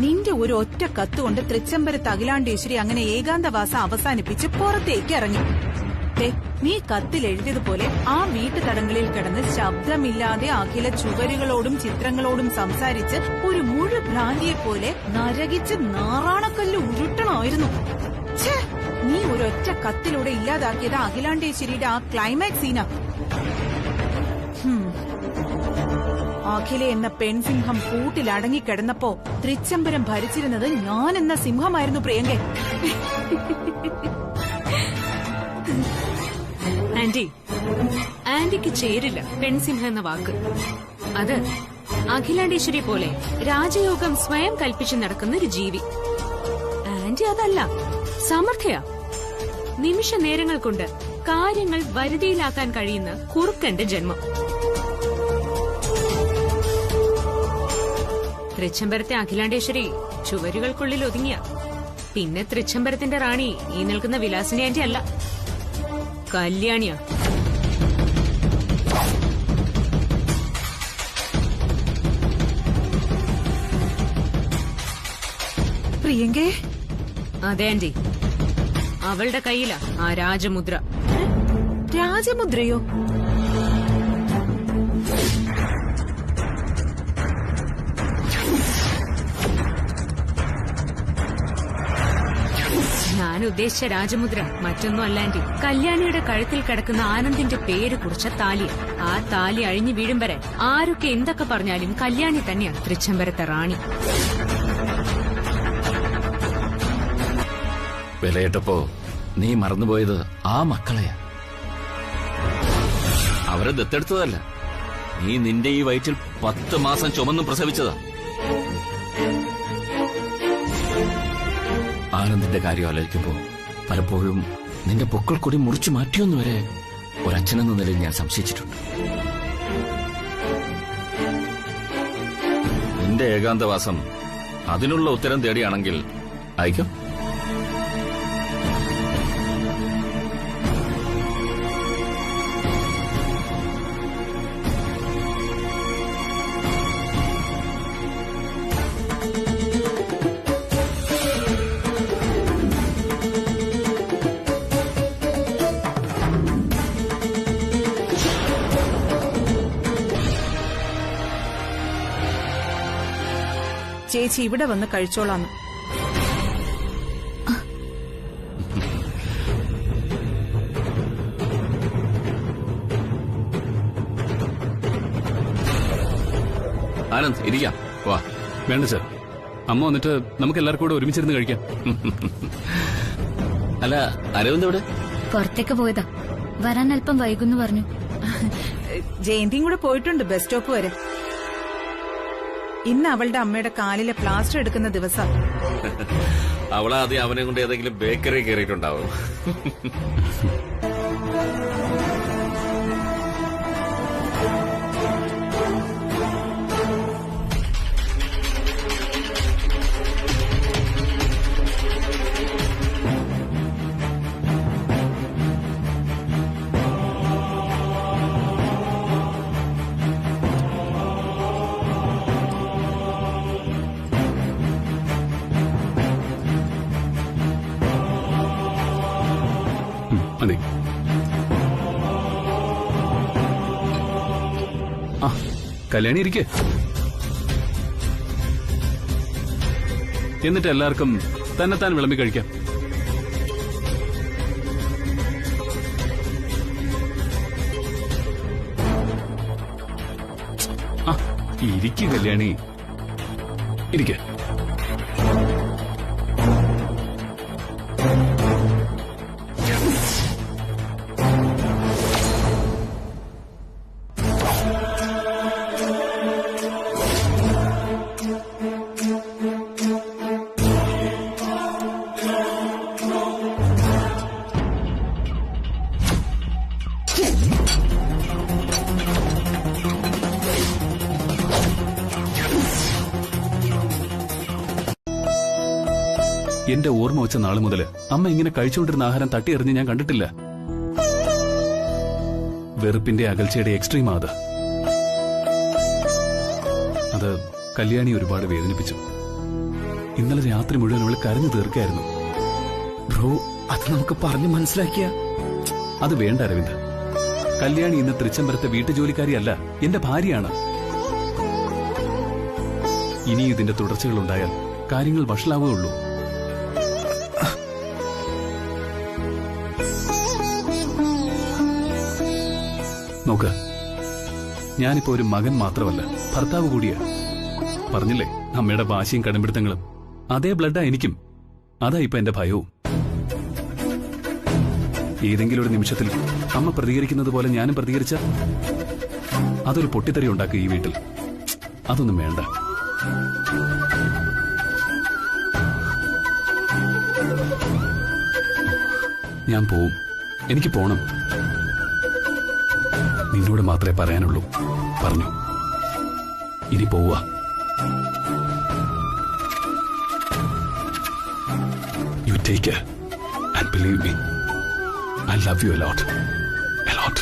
നിന്റെ ഒരു ഒറ്റ കത്തുകൊണ്ട് തൃച്ചംബരത്ത് അഖിലാണ്ടേശ്വരി അങ്ങനെ ഏകാന്തവാസം അവസാനിപ്പിച്ച് പുറത്തേക്ക് ഇറങ്ങി. നീ കത്തിൽ എഴുതിയതുപോലെ ആ വീട്ടുതടങ്ങളിൽ കിടന്ന് ശബ്ദമില്ലാതെ അഖില ചുവരുകളോടും ചിത്രങ്ങളോടും സംസാരിച്ച് ഒരു മുഴുഭ്രാന്തിയെ പോലെ നരകിച്ച് നാറാണക്കല്ല് ഉരുട്ടണമായിരുന്നു. നീ ഒരൊറ്റ കത്തിലൂടെ ഇല്ലാതാക്കിയത് അഖിലാണ്ടേശ്വരിയുടെ ആ ക്ലൈമാക്സ് സീനാ. അഖില എന്ന പെൺസിംഹം കൂട്ടിലടങ്ങിക്കിടന്നപ്പോ തൃച്ചംബരം ഭരിച്ചിരുന്നത് ഞാൻ എന്ന സിംഹമായിരുന്നു പ്രിയങ്ക. ആന്റിക്ക് ചേരില്ല പെൺസിംഹം എന്ന വാക്ക്. അത് അഖിലാണ്ടേശ്വരി പോലെ രാജയോഗം സ്വയം കൽപ്പിച്ചു നടക്കുന്ന ഒരു ജീവി. ആന്റി അതല്ല, സമർത്ഥയാ. നിമിഷ നേരങ്ങൾ കൊണ്ട് കാര്യങ്ങൾ വരുതിയിലാക്കാൻ കഴിയുന്ന കുറുക്കന്റെ ജന്മം. തൃച്ചംബരത്തെ അഖിലാണ്ടേശ്വരി ചുവരുകൾക്കുള്ളിൽ ഒതുങ്ങിയ പിന്നെ തൃച്ചംബരത്തിന്റെ റാണി ഈ നിൽക്കുന്ന വിലാസിനി ആന്റി അല്ല, കല്യാണിയാ. പ്രിയങ്കേ, അതെ ആന്റി, അവളുടെ കയ്യിലാ ആ രാജമുദ്ര. രാജമുദ്രയോ? ഞാൻ ഉദ്ദേശിച്ച രാജമുദ്ര മറ്റൊന്നും അല്ല ആന്റി, കല്യാണിയുടെ കഴുത്തിൽ കിടക്കുന്ന ആനന്ദിന്റെ പേര് കുറിച്ച താലിയ. ആ താലി അഴിഞ്ഞു വീഴും വരെ ആരൊക്കെ എന്തൊക്കെ പറഞ്ഞാലും കല്യാണി തന്നെയാണ് തൃച്ചംബരത്തെ റാണി. വിലയിട്ടപ്പോ നീ മറന്നുപോയത് ആ മക്കളെയാ. അവരെ ദത്തെടുത്തതല്ല, നീ നിന്റെ ഈ വയറ്റിൽ 10 മാസം ചുമന്നും പ്രസവിച്ചതാ. ആനന്ദിന്റെ കാര്യം ആലോചിക്കുമ്പോ പലപ്പോഴും നിന്റെ പൊക്കൾ കൂടി മുറിച്ചു മാറ്റിയൊന്നു വരെ ഒരച്ഛനെന്ന നിലയിൽ ഞാൻ സംശയിച്ചിട്ടുണ്ട്. നിന്റെ ഏകാന്തവാസം അതിനുള്ള ഉത്തരം തേടിയാണെങ്കിൽ അയക്കോ. ചേച്ചി ഇവിടെ വന്ന് കഴിച്ചോളാന്ന്. ആനന്ദ്, ഇരിക്കാം. വാ. വേണ്ട സർ, അമ്മ വന്നിട്ട് നമുക്ക് എല്ലാവർക്കും കൂടെ ഒരുമിച്ചിരുന്ന് കഴിക്കാം. അല്ല, അരവിന്ദ് എവിടെ? പുറത്തേക്ക് പോയതാ, വരാൻ അല്പം വൈകുന്നു പറഞ്ഞു. ജയന്തിയും കൂടെ പോയിട്ടുണ്ട് ബസ് സ്റ്റോപ്പ് വരെ. ഇന്ന് അവളുടെ അമ്മയുടെ കാലിലെ പ്ലാസ്റ്റർ എടുക്കുന്ന ദിവസം. അവളാദ്യം അവനെ കൊണ്ട് ഏതെങ്കിലും ബേക്കറി കയറിയിട്ടുണ്ടാവും. മതി. ആ, കല്യാണി ഇരിക്കേ. എന്നിട്ട് എല്ലാവർക്കും തന്നെത്താൻ വിളമ്പി കഴിക്കാം. ആ, ഇരിക്കു കല്യാണി, ഇരിക്കേ. എന്റെ ഓർമ്മ വെച്ച നാള് മുതല് അമ്മ ഇങ്ങനെ കഴിച്ചുകൊണ്ടിരുന്ന ആഹാരം തട്ടിയെറിഞ്ഞ് ഞാൻ കണ്ടിട്ടില്ല. വെറുപ്പിന്റെ അകൽച്ചയുടെ എക്സ്ട്രീമാ അത്. അത് കല്യാണി ഒരുപാട് വേദനിപ്പിച്ചു. ഇന്നലെ രാത്രി മുഴുവൻ അവള് കരഞ്ഞു തീർക്കായിരുന്നു. ബ്രോ, അത് നമുക്ക് പറഞ്ഞു മനസ്സിലാക്കിയ. അത് വേണ്ട അരവിന്ദ്. കല്യാണി ഇന്ന് തൃച്ചംബരത്തെ വീട്ടുജോലിക്കാരിയല്ല, എന്റെ ഭാര്യയാണ്. ഇനി ഇതിന്റെ തുടർച്ചകൾ ഉണ്ടായാൽ കാര്യങ്ങൾ വഷളാവുകയുള്ളൂ. നോക്ക്, ഞാനിപ്പോ ഒരു മകൻ മാത്രമല്ല, ഭർത്താവ് കൂടിയാ. പറഞ്ഞില്ലേ, അമ്മയുടെ വാശിയും കടുംപിടുത്തങ്ങളും അതേ ബ്ലഡാ എനിക്കും. അതാ ഇപ്പൊ എന്റെ ഭയവും. ഏതെങ്കിലും ഒരു നിമിഷത്തിൽ അമ്മ പ്രതികരിക്കുന്നത് പോലെ ഞാനും പ്രതികരിച്ച അതൊരു പൊട്ടിത്തെറി ഉണ്ടാക്കും ഈ വീട്ടിൽ. അതൊന്നും വേണ്ട. ഞാൻ പോവും. എനിക്ക് പോണം. നിന്നോട് മാത്രമേ പറയാനുള്ളൂ. പറഞ്ഞു. ഇനി പോവുക. You take care and believe me, I love you a lot. A lot.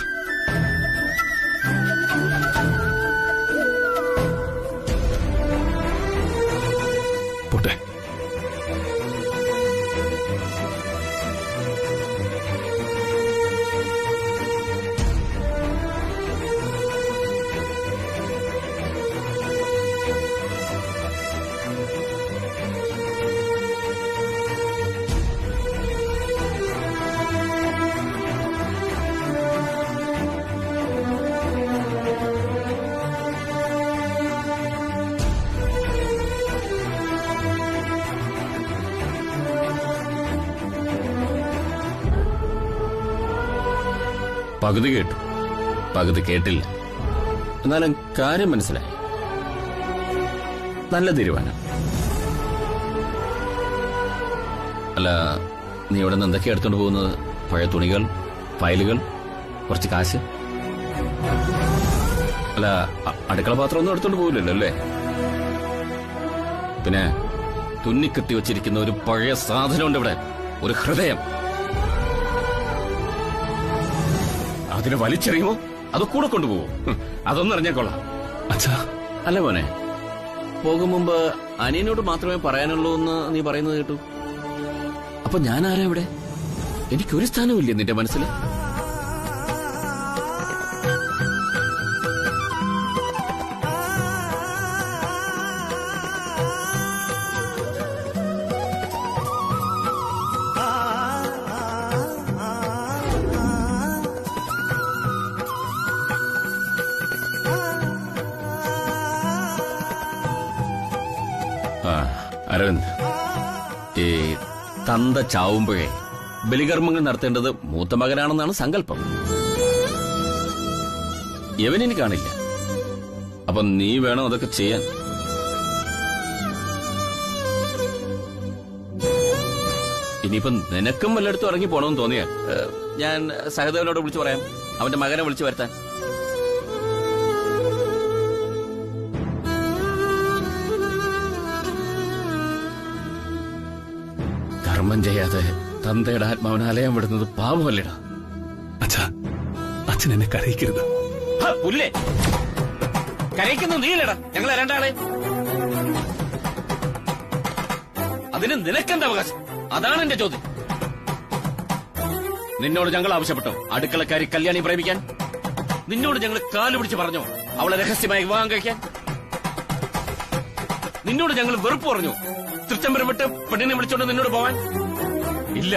പോട്ടെ. പകുതി കേട്ടു, പകുതി കേട്ടില്ല. എന്നാലും കാര്യം മനസ്സിലായി. നല്ല തീരുമാനം. അല്ല, നീ ഇവിടെ നിന്ന് എന്തൊക്കെയാ എടുത്തോണ്ട് പോകുന്നത്? പഴയ തുണികൾ, ഫയലുകൾ, കുറച്ച് കാശ്? അല്ല, അടുക്കള പാത്രം ഒന്നും എടുത്തോണ്ട് പോകില്ലല്ലോ അല്ലേ? പിന്നെ തുന്നിക്കെട്ടി വെച്ചിരിക്കുന്ന ഒരു പഴയ സാധനമുണ്ട് ഇവിടെ, ഒരു ഹൃദയം. അതിനെ വലിച്ചെറിയുമോ അത് കൂടെ കൊണ്ടുപോകുമോ? അതൊന്നും അറിഞ്ഞേക്കൊള്ളാം. അച്ഛാ, അല്ല മോനെ, പോകും മുമ്പ് അനിയനോട് മാത്രമേ പറയാനുള്ളൂ എന്ന് നീ പറയുന്നത് കേട്ടു. അപ്പൊ ഞാൻ ആരാ ഇവിടെ? എനിക്കൊരു സ്ഥാനമില്ലേ നിന്റെ മനസ്സിൽ? അരവിന്ദ്, ഈ തന്ത ചാവുമ്പോഴേ ബലികർമ്മങ്ങൾ നടത്തേണ്ടത് മൂത്ത മകനാണെന്നാണ് സങ്കല്പം. യവനിനി കാണില്ല. അപ്പൊ നീ വേണം അതൊക്കെ ചെയ്യാൻ. ഇനിയിപ്പം നിനക്കും വല്ലയിടത്തും ഇറങ്ങി പോണമെന്ന് തോന്നിയാൽ ഞാൻ സഹദേവനോട് വിളിച്ചു പറയാം, അവന്റെ മകനെ വിളിച്ചു വരുത്താൻ. കർമ്മം ചെയ്യാതെ തന്തയുടെ ആത്മാവിനെ അലയം വിടുന്നത് പാപമല്ലേടാ. അച്ഛാ, അച്ഛൻ എന്നെ കരയിക്കരുത്. പുല്ലേ, കരയിക്കുന്നത് നീലടാ, ഞങ്ങളെ രണ്ടാളെ. അതിന് നിനക്കെന്താ അവകാശം? അതാണ് എന്റെ ചോദ്യം. നിന്നോട് ഞങ്ങൾ ആവശ്യപ്പെട്ടോ അടുക്കളക്കാരി കല്യാണി പ്രേമിക്കാൻ? നിന്നോട് ഞങ്ങൾ കാലു പിടിച്ച് പറഞ്ഞോ അവളെ രഹസ്യമായി വിവാഹം കഴിക്കാൻ? നിന്നോട് ഞങ്ങൾ വെറുപ്പ് പറഞ്ഞു തൃച്ചംബരം വിട്ട് പെണ്ണിനെ വിളിച്ചോണ്ട് നിന്നോട് പോവാൻ? ഇല്ല.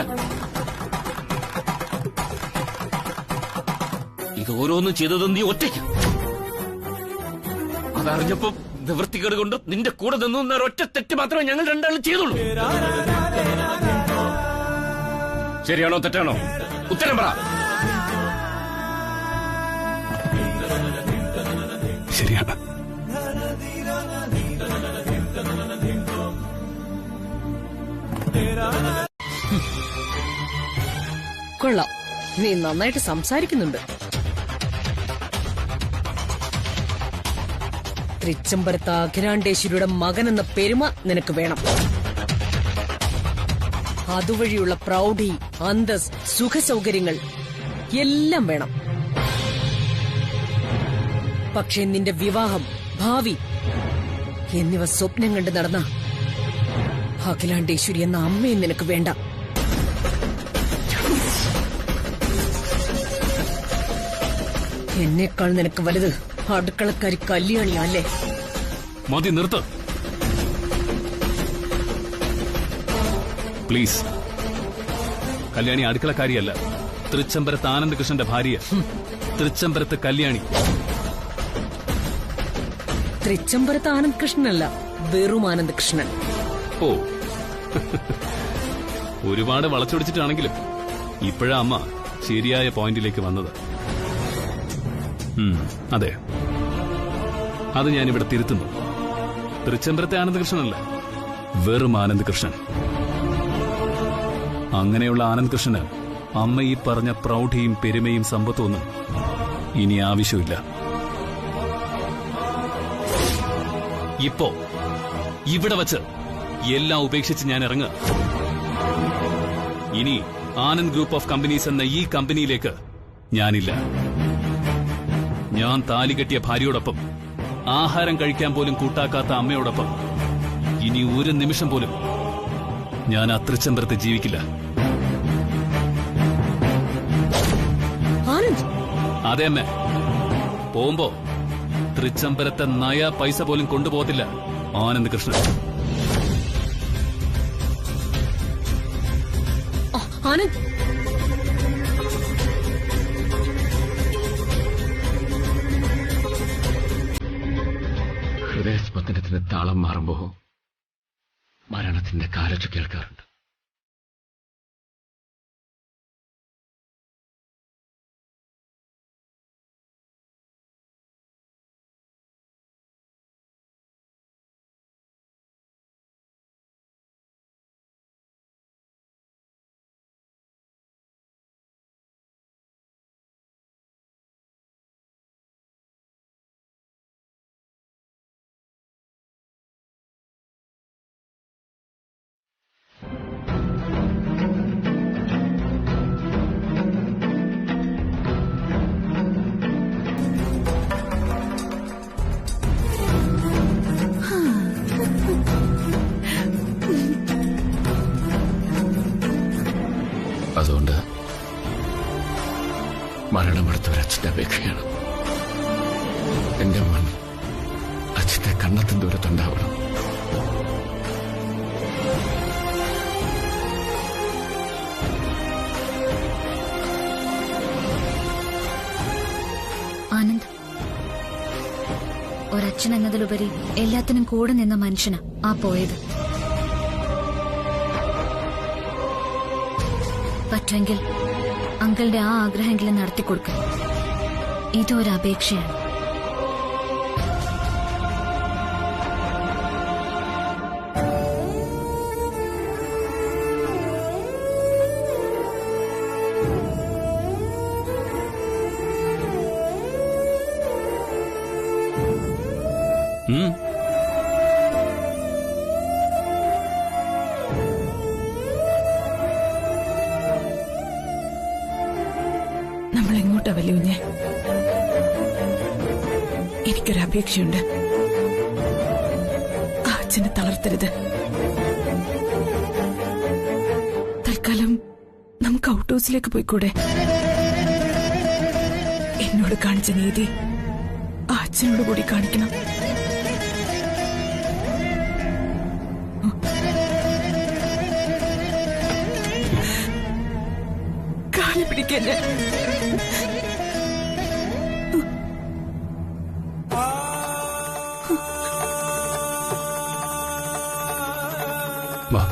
ഇത് ഓരോന്നും ചെയ്തതും നീ ഒറ്റയ്ക്ക്. അതറിഞ്ഞപ്പോ നിവൃത്തികേട് കൊണ്ട് നിന്റെ കൂടെ നിന്നു ഒറ്റ തെറ്റ് മാത്രമേ ഞങ്ങൾ രണ്ടാളും ചെയ്തുള്ളൂ. ശരിയാണോ തെറ്റാണോ? ഉത്തരം പറ. ശരിയാണ്. കൊള്ളാം, നീ നന്നായിട്ട് സംസാരിക്കുന്നുണ്ട്. തൃച്ചംബരത്ത് അഖിലാണ്ടേശ്വരിയുടെ മകനെന്ന പെരുമ നിനക്ക് വേണം. അതുവഴിയുള്ള പ്രൗഢി, അന്തസ്, സുഖസൗകര്യങ്ങൾ എല്ലാം വേണം. പക്ഷേ നിന്റെ വിവാഹം, ഭാവി എന്നിവ സ്വപ്നം കണ്ട് നടന്ന അഖിലാണ്ടേശ്വരി എന്ന അമ്മയും നിനക്ക് വേണ്ട. എന്നേക്കാൾ നിനക്ക് വലുത് അടുക്കളക്കാരി കല്യാണിയല്ലേ? മതി, നിർത്ത് പ്ലീസ്. കല്യാണി അടുക്കളക്കാരിയല്ല, തൃച്ചംബരത്ത് ആനന്ദകൃഷ്ണന്റെ ഭാര്യ. തൃച്ചംബരത്ത് കല്യാണി. തൃച്ചംബരത്ത് ആനന്ദകൃഷ്ണനല്ല, വെറും ആനന്ദകൃഷ്ണൻ. ഓ, ഒരുപാട് വളച്ചൊടിച്ചിട്ടാണെങ്കിലും ഇപ്പോഴാ അമ്മ ശരിയായ പോയിന്റിലേക്ക് വന്നത്. അതെ, അത് ഞാനിവിടെ തിരുത്തുന്നു. തൃച്ചംബരത്തെ ആനന്ദകൃഷ്ണനല്ല, വെറും ആനന്ദകൃഷ്ണൻ. അങ്ങനെയുള്ള ആനന്ദകൃഷ്ണന് അമ്മ ഈ പറഞ്ഞ പ്രൗഢിയും പെരുമയും സമ്പത്തും ഒന്നും ഇനി ആവശ്യമില്ല. ഇപ്പോ ഇവിടെ വച്ച് എല്ലാം ഉപേക്ഷിച്ച് ഞാൻ ഇറങ്ങുക. ഇനി ആനന്ദ് ഗ്രൂപ്പ് ഓഫ് കമ്പനീസ് എന്ന ഈ കമ്പനിയിലേക്ക് ഞാനില്ല. ഞാൻ താലി കെട്ടിയ ഭാര്യയോടൊപ്പം, ആഹാരം കഴിക്കാൻ പോലും കൂട്ടാക്കാത്ത അമ്മയോടൊപ്പം ഇനി ഒരു നിമിഷം പോലും ഞാൻ ആ തൃച്ചംബരത്ത് ജീവിക്കില്ല. അതെ അമ്മേ, പോകുമ്പോ തൃച്ചംബരത്തെ നയ പൈസ പോലും കൊണ്ടുപോകത്തില്ല ആനന്ദ് കൃഷ്ണൻ. ആനന്ദ്, ഹൃദയസ്പന്ദനത്തിന്റെ താളം മാറുമ്പോ മരണത്തിന്റെ കാലൊച്ച കേൾക്കാറുണ്ട്. എന്റെ മോൻ അച്ഛന്റെ കണ്ണത്തിന്റെ ദൂരത്തുണ്ടാവണം. ആനന്ദ്, ഒരച്ഛൻ എന്നതിലുപരി എല്ലാത്തിനും കൂടെ നിന്ന മനുഷ്യനാ ആ പോയത്. പറ്റുമെങ്കിൽ അങ്കിളുടെ ആ ആഗ്രഹമെങ്കിലും നടത്തിക്കൊടുക്കും. ഇതൊരു അപേക്ഷയാണ്. നമ്മൾ എങ്ങോട്ടാ വലിയ? എനിക്കൊരപേക്ഷയുണ്ട്. ആ അച്ഛനെ തളർത്തരുത്. തൽക്കാലം നമുക്ക് ഔട്ട് ഹൗസിലേക്ക് പോയിക്കൂടെ? എന്നോട് കാണിച്ച നീതി ആ അച്ഛനോട് കൂടി കാണിക്കണം. കാലി പിടിക്കന്നെ. വാ.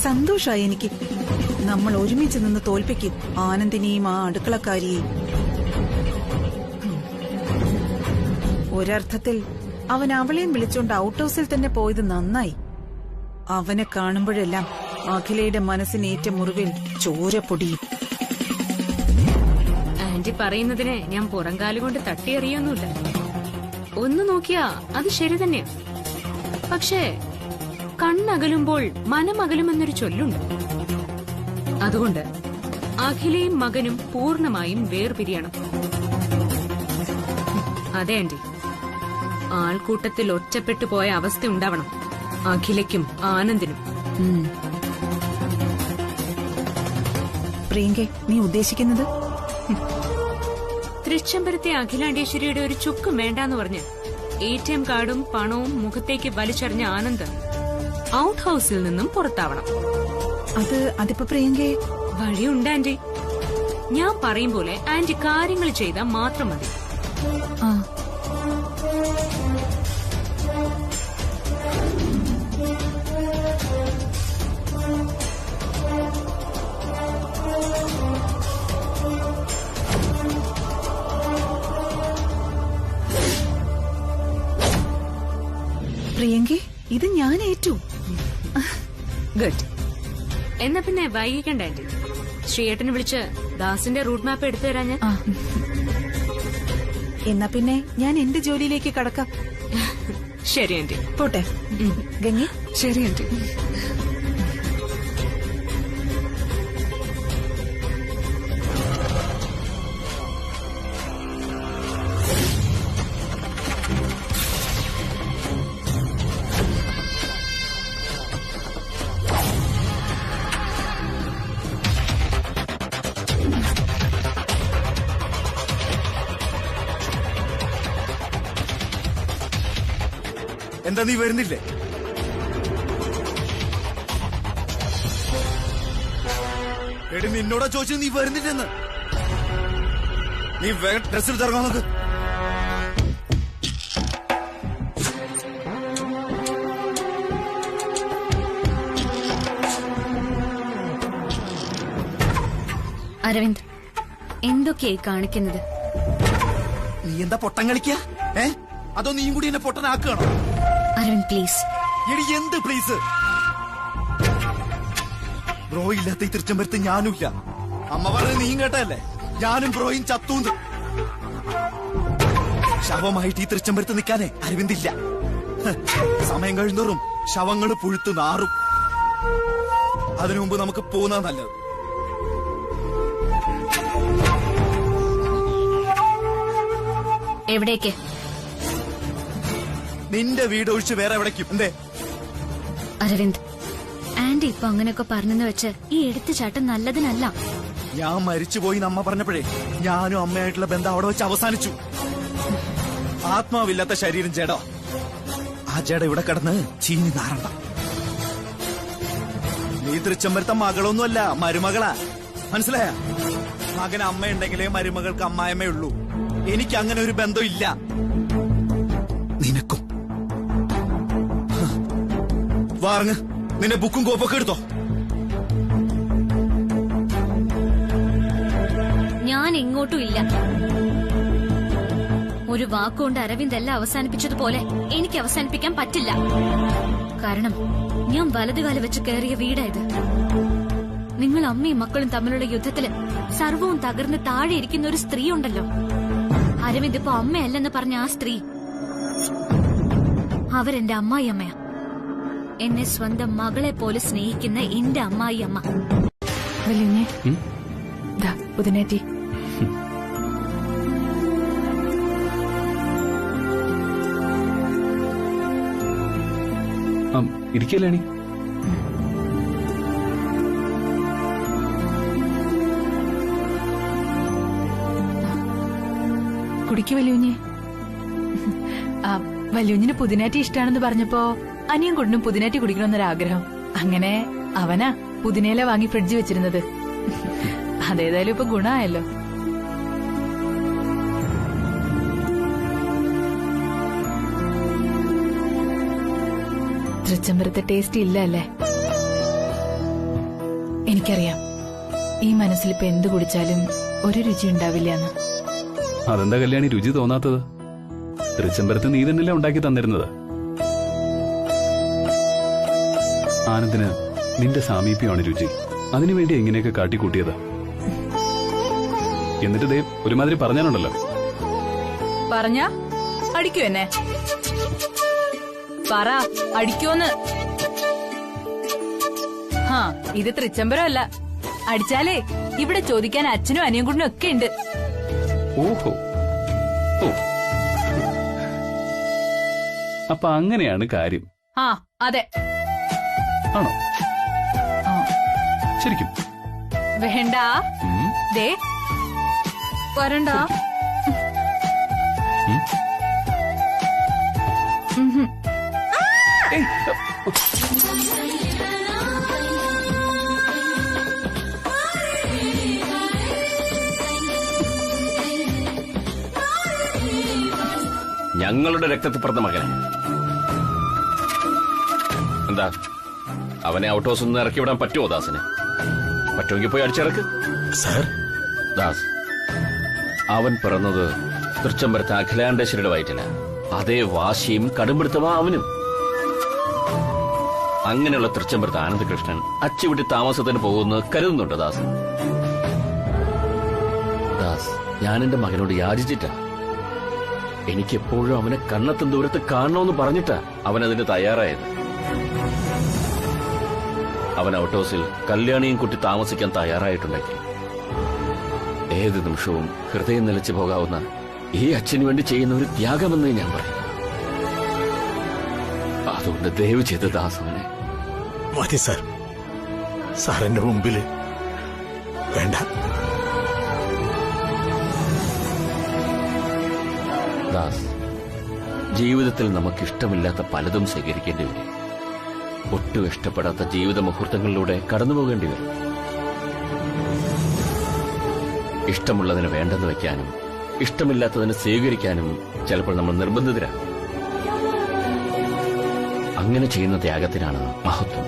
സന്തോഷായി എനിക്ക്. നമ്മൾ ഒരുമിച്ച് നിന്ന് തോൽപ്പിക്കും ആനന്ദിനെയും ആ അടുക്കളക്കാരിയെയും. ഒരർത്ഥത്തിൽ അവൻ അവളെയും വിളിച്ചോണ്ട് ഔട്ട് ഹൗസിൽ തന്നെ പോയത് നന്നായി. അവനെ കാണുമ്പോഴെല്ലാം അഖിലയുടെ മനസ്സിനേറ്റ മുറിവിൽ ചോരപ്പൊടിയും. ആന്റി പറയുന്നതിനെ ഞാൻ പുറംകാലുകൊണ്ട് തട്ടിയെറിയൊന്നുമില്ല. ഒന്ന് നോക്കിയാ അത് ശരി തന്നെയാ. പക്ഷേ കണ്ണകലുമ്പോൾ മനമകലുമെന്നൊരു ചൊല്ലുണ്ട്. അതുകൊണ്ട് അഖിലയും മകനും പൂർണ്ണമായും വേർപിരിയണം. അതെ ആന്റി, ആൾക്കൂട്ടത്തിൽ ഒറ്റപ്പെട്ടു പോയ അവസ്ഥ ഉണ്ടാവണം അഖിലയ്ക്കും ആനന്ദിനും. പ്രിയങ്കേ, നീ ഉദ്ദേശിക്കുന്നത്? തൃച്ചംബരത്തെ അഖിലാണ്ടേശ്വരിയുടെ ഒരു ചുക്കും വേണ്ടാന്ന് പറഞ്ഞ് ATM കാർഡും പണവും മുഖത്തേക്ക് വലിച്ചെറിഞ്ഞ ആനന്ദ് ഔട്ട് ഹൌസിൽ നിന്നും പുറത്താവണം. അതിപ്പോ പ്രിയങ്കേ വഴിയുണ്ട് ആന്റി. ഞാൻ പറയും പോലെ ആന്റി കാര്യങ്ങൾ ചെയ്താൽ മാത്രം മതി. പ്രിയങ്കേ, ഇത് ഞാൻ ഏറ്റു. ഗുഡ്. എന്നാ പിന്നെ വൈകിക്കണ്ട ആന്റി. ശ്രീയേട്ടനെ വിളിച്ച് ദാസിന്റെ റൂട്ട് മാപ്പ് എടുത്തു തരാൻ ഞാൻ. എന്നാ പിന്നെ ഞാൻ എന്റെ ജോലിയിലേക്ക് കടക്കാം. ശരി ആന്റി. പോട്ടെ ഗംഗി. ശരി ആന്റി. എന്താ നീ വരുന്നില്ലേ? എടി നിന്നോടാ ചോദിച്ചത് നീ വരുന്നില്ലെന്ന്. നീ വേഗം ഡ്രസ്സിൽ ഇറങ്ങാൻ നോക്ക്. അരവിന്ദ്, എന്തൊക്കെയായി കാണിക്കുന്നത്? നീ എന്താ പൊട്ടം കളിക്ക? അതോ നീയും കൂടി എന്നെ പൊട്ടനാക്കുകയാണോ? അരവിന്ദ് പ്ലീസ്. എടി എന്ത് പ്ലീസ്? ബ്രോ ഇല്ലാത്ത ഈ തൃച്ചംബരത്ത് ഞാനുമില്ല. അമ്മ പറഞ്ഞത് നീയും കേട്ടല്ലേ? ഞാനും ബ്രോയും ചത്തൂന്ന്. ശവമായിട്ട് ഈ തൃച്ചംബരത്ത് നിൽക്കാനേ അരവിന്ദില്ല. സമയം കഴിഞ്ഞോറും ശവങ്ങൾ പുഴുത്തു നാറും. അതിനു മുമ്പ് നമുക്ക് പോകുന്ന നല്ലത്. എവിടേക്ക്? നിന്റെ വീട് ഒഴിച്ച് വേറെ എവിടേക്കും? എന്തേ അരവിന്ദ്, ആന്റി ഇപ്പൊ അങ്ങനെയൊക്കെ പറഞ്ഞെന്ന് വെച്ച് ഈ എടുത്തുചാട്ടം നല്ലതിനല്ല. ഞാൻ മരിച്ചുപോയി അമ്മ പറഞ്ഞപ്പോഴേ ഞാനും അമ്മയായിട്ടുള്ള ബന്ധം അവിടെ വെച്ച് അവസാനിച്ചു. ആത്മാവില്ലാത്ത ശരീരം ജഡോ. ആ ജഡ ഇവിടെ കിടന്ന് ചീഞ്ഞു നാറണ്ട. നീ തൃച്ചംബരത്തെ മകളൊന്നുമല്ല, മരുമകളാ. മനസ്സിലായ? മകന് അമ്മയുണ്ടെങ്കിലേ മരുമകൾക്ക് അമ്മായമ്മയുള്ളൂ. എനിക്ക് അങ്ങനെ ഒരു ബന്ധം ഇല്ല. നിനക്കും. വാറങ്ങ്, നിന്റെ ബുക്കും കോപ്പൊക്കെ എടുത്തോ. ഞാൻ എങ്ങോട്ടും ഇല്ല. ഒരു വാക്കുകൊണ്ട് അരവിന്ദ് എല്ലാം അവസാനിപ്പിച്ചതുപോലെ എനിക്ക് അവസാനിപ്പിക്കാൻ പറ്റില്ല. കാരണം ഞാൻ വലതുകാലം വെച്ച് കയറിയ വീടായത്. നിങ്ങൾ അമ്മയും മക്കളും തമ്മിലുള്ള യുദ്ധത്തില് സർവവും തകർന്ന് താഴെ ഇരിക്കുന്ന ഒരു സ്ത്രീ ഉണ്ടല്ലോ, അരവിന്ദ് ഇപ്പൊ അമ്മയല്ലെന്ന് പറഞ്ഞ ആ സ്ത്രീ, അവരെന്റെ അമ്മായി അമ്മയാ. എന്നെ സ്വന്തം മകളെ പോലെ സ്നേഹിക്കുന്ന എന്റെ അമ്മായി അമ്മ. പുതിനേറ്റി ഇരിക്കല്ലേ? കുടിക്ക് വല്യുഞ്ഞ്. വല്യുഞ്ഞിന് പുതിനാറ്റി ഇഷ്ടാണെന്ന് പറഞ്ഞപ്പോ അനിയൻ കുടിനും പുതിനാറ്റി കുടിക്കണമെന്നൊരാഗ്രഹം. അങ്ങനെ അവനാ പുതിനയില വാങ്ങി ഫ്രിഡ്ജ് വെച്ചിരുന്നത്. അതേതായാലും ഇപ്പൊ ഗുണമായല്ലോ. തൃച്ചംബരത്തെ ടേസ്റ്റ് ഇല്ല അല്ലേ? എനിക്കറിയാം, ഈ മനസ്സിലിപ്പോ എന്ത് കുടിച്ചാലും ഒരു രുചി ഉണ്ടാവില്ല എന്ന്. അതെന്താ കല്യാണി രുചി തോന്നാത്തത്? തൃച്ചംബരത്ത് നീ തന്നെയല്ലേ ഉണ്ടാക്കി തന്നിരുന്നത്. ആനന്ദിന് നിന്റെ സാമീപ്യമാണ് രുചി. അതിനുവേണ്ടി എങ്ങനെയൊക്കെ കാട്ടിക്കൂട്ടിയത്. എന്നിട്ട് ദേ ഒരുമാതിരി പറഞ്ഞാലുണ്ടല്ലോ. പറഞ്ഞ അടിക്കൂ എന്നെ? പറ, അടിക്കോന്ന്. ഇത് തൃച്ചംബരമല്ല. അടിച്ചാലേ ഇവിടെ ചോദിക്കാൻ അച്ഛനും അനിയൻകുട്ടിനും ഒക്കെ ഉണ്ട്. ഓഹോ, ഓ, അപ്പൊ അങ്ങനെയാണ് കാര്യം. അതെ. ആണോ? ശരിക്കും വേണ്ട. ദേ വരണ്ട. ഞങ്ങളുടെ രക്തത്തിൽ പിറന്ന മകനെ എന്താ അവനെ ഔട്ട് ഹൗസ് ഒന്ന് ഇറക്കി വിടാൻ പറ്റുമോ ദാസിന്? പറ്റുമെങ്കിൽ പോയി അടിച്ചിറക്ക് സാർ. ദാസ്, അവൻ പിറന്നത് തൃച്ചംബരത്ത് അഖിലാണ്ടേശ്വരിയുടെ വയറ്റില. അതേ വാശിയും കടുംപിടുത്തമാ അവനും. അങ്ങനെയുള്ള തൃച്ചംബരത്ത് ആനന്ദകൃഷ്ണൻ അച്ചുവിട്ടി താമസത്തിന് പോകുമെന്ന് കരുതുന്നുണ്ട് ദാസ്. ദാസ്, ഞാൻ എന്റെ മകനോട് യാചിച്ചിട്ടാ. എനിക്കെപ്പോഴും അവനെ കണ്ണെത്തും ദൂരത്ത് കാണണമെന്ന് പറഞ്ഞിട്ടാ അവനതിന് തയ്യാറായത്. അവൻ ഔട്ട് ഹൗസിൽ കല്യാണിയും കുട്ടി താമസിക്കാൻ തയ്യാറായിട്ടുണ്ടെങ്കിൽ ഏത് നിമിഷവും ഹൃദയം നിലച്ചു പോകാവുന്ന ഈ അച്ഛന് വേണ്ടി ചെയ്യുന്ന ഒരു ത്യാഗമെന്ന് ഞാൻ പറയും. അതുകൊണ്ട് ദയവ് ചെയ്ത് ദാസ് അവനെ. മതി സാർ, സാറിന്റെ മുമ്പില് വേണ്ട. ദാസ്, ജീവിതത്തിൽ നമുക്കിഷ്ടമില്ലാത്ത പലതും സ്വീകരിക്കേണ്ടി വരും. ഒട്ടും ഇഷ്ടപ്പെടാത്ത ജീവിത മുഹൂർത്തങ്ങളിലൂടെ കടന്നുപോകേണ്ടി വരും. ഇഷ്ടമുള്ളതിന് വേണ്ടെന്ന് വെക്കാനും ഇഷ്ടമില്ലാത്തതിന് സ്വീകരിക്കാനും ചിലപ്പോൾ നമ്മൾ നിർബന്ധിതരാണ്. അങ്ങനെ ചെയ്യുന്ന ത്യാഗത്തിനാണ് മഹത്വം.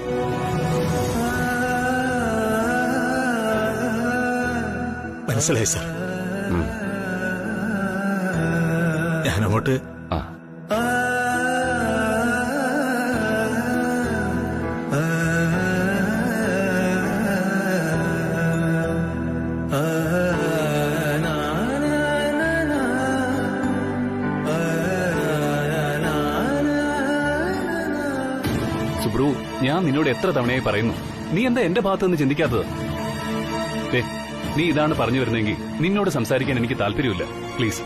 മനസ്സിലായി സാർ. ഞാനങ്ങോട്ട് സുബ്രു, ഞാൻ നിന്നോട് എത്ര തവണയായി പറയുന്നു, നീ എന്താ എന്റെ ഭാഗത്തുനിന്ന് ചിന്തിക്കാത്തത്? നീ ഇതാണ് പറഞ്ഞു വരുന്നെങ്കിൽ നിന്നോട് സംസാരിക്കാൻ എനിക്ക് താല്പര്യമില്ല. പ്ലീസ്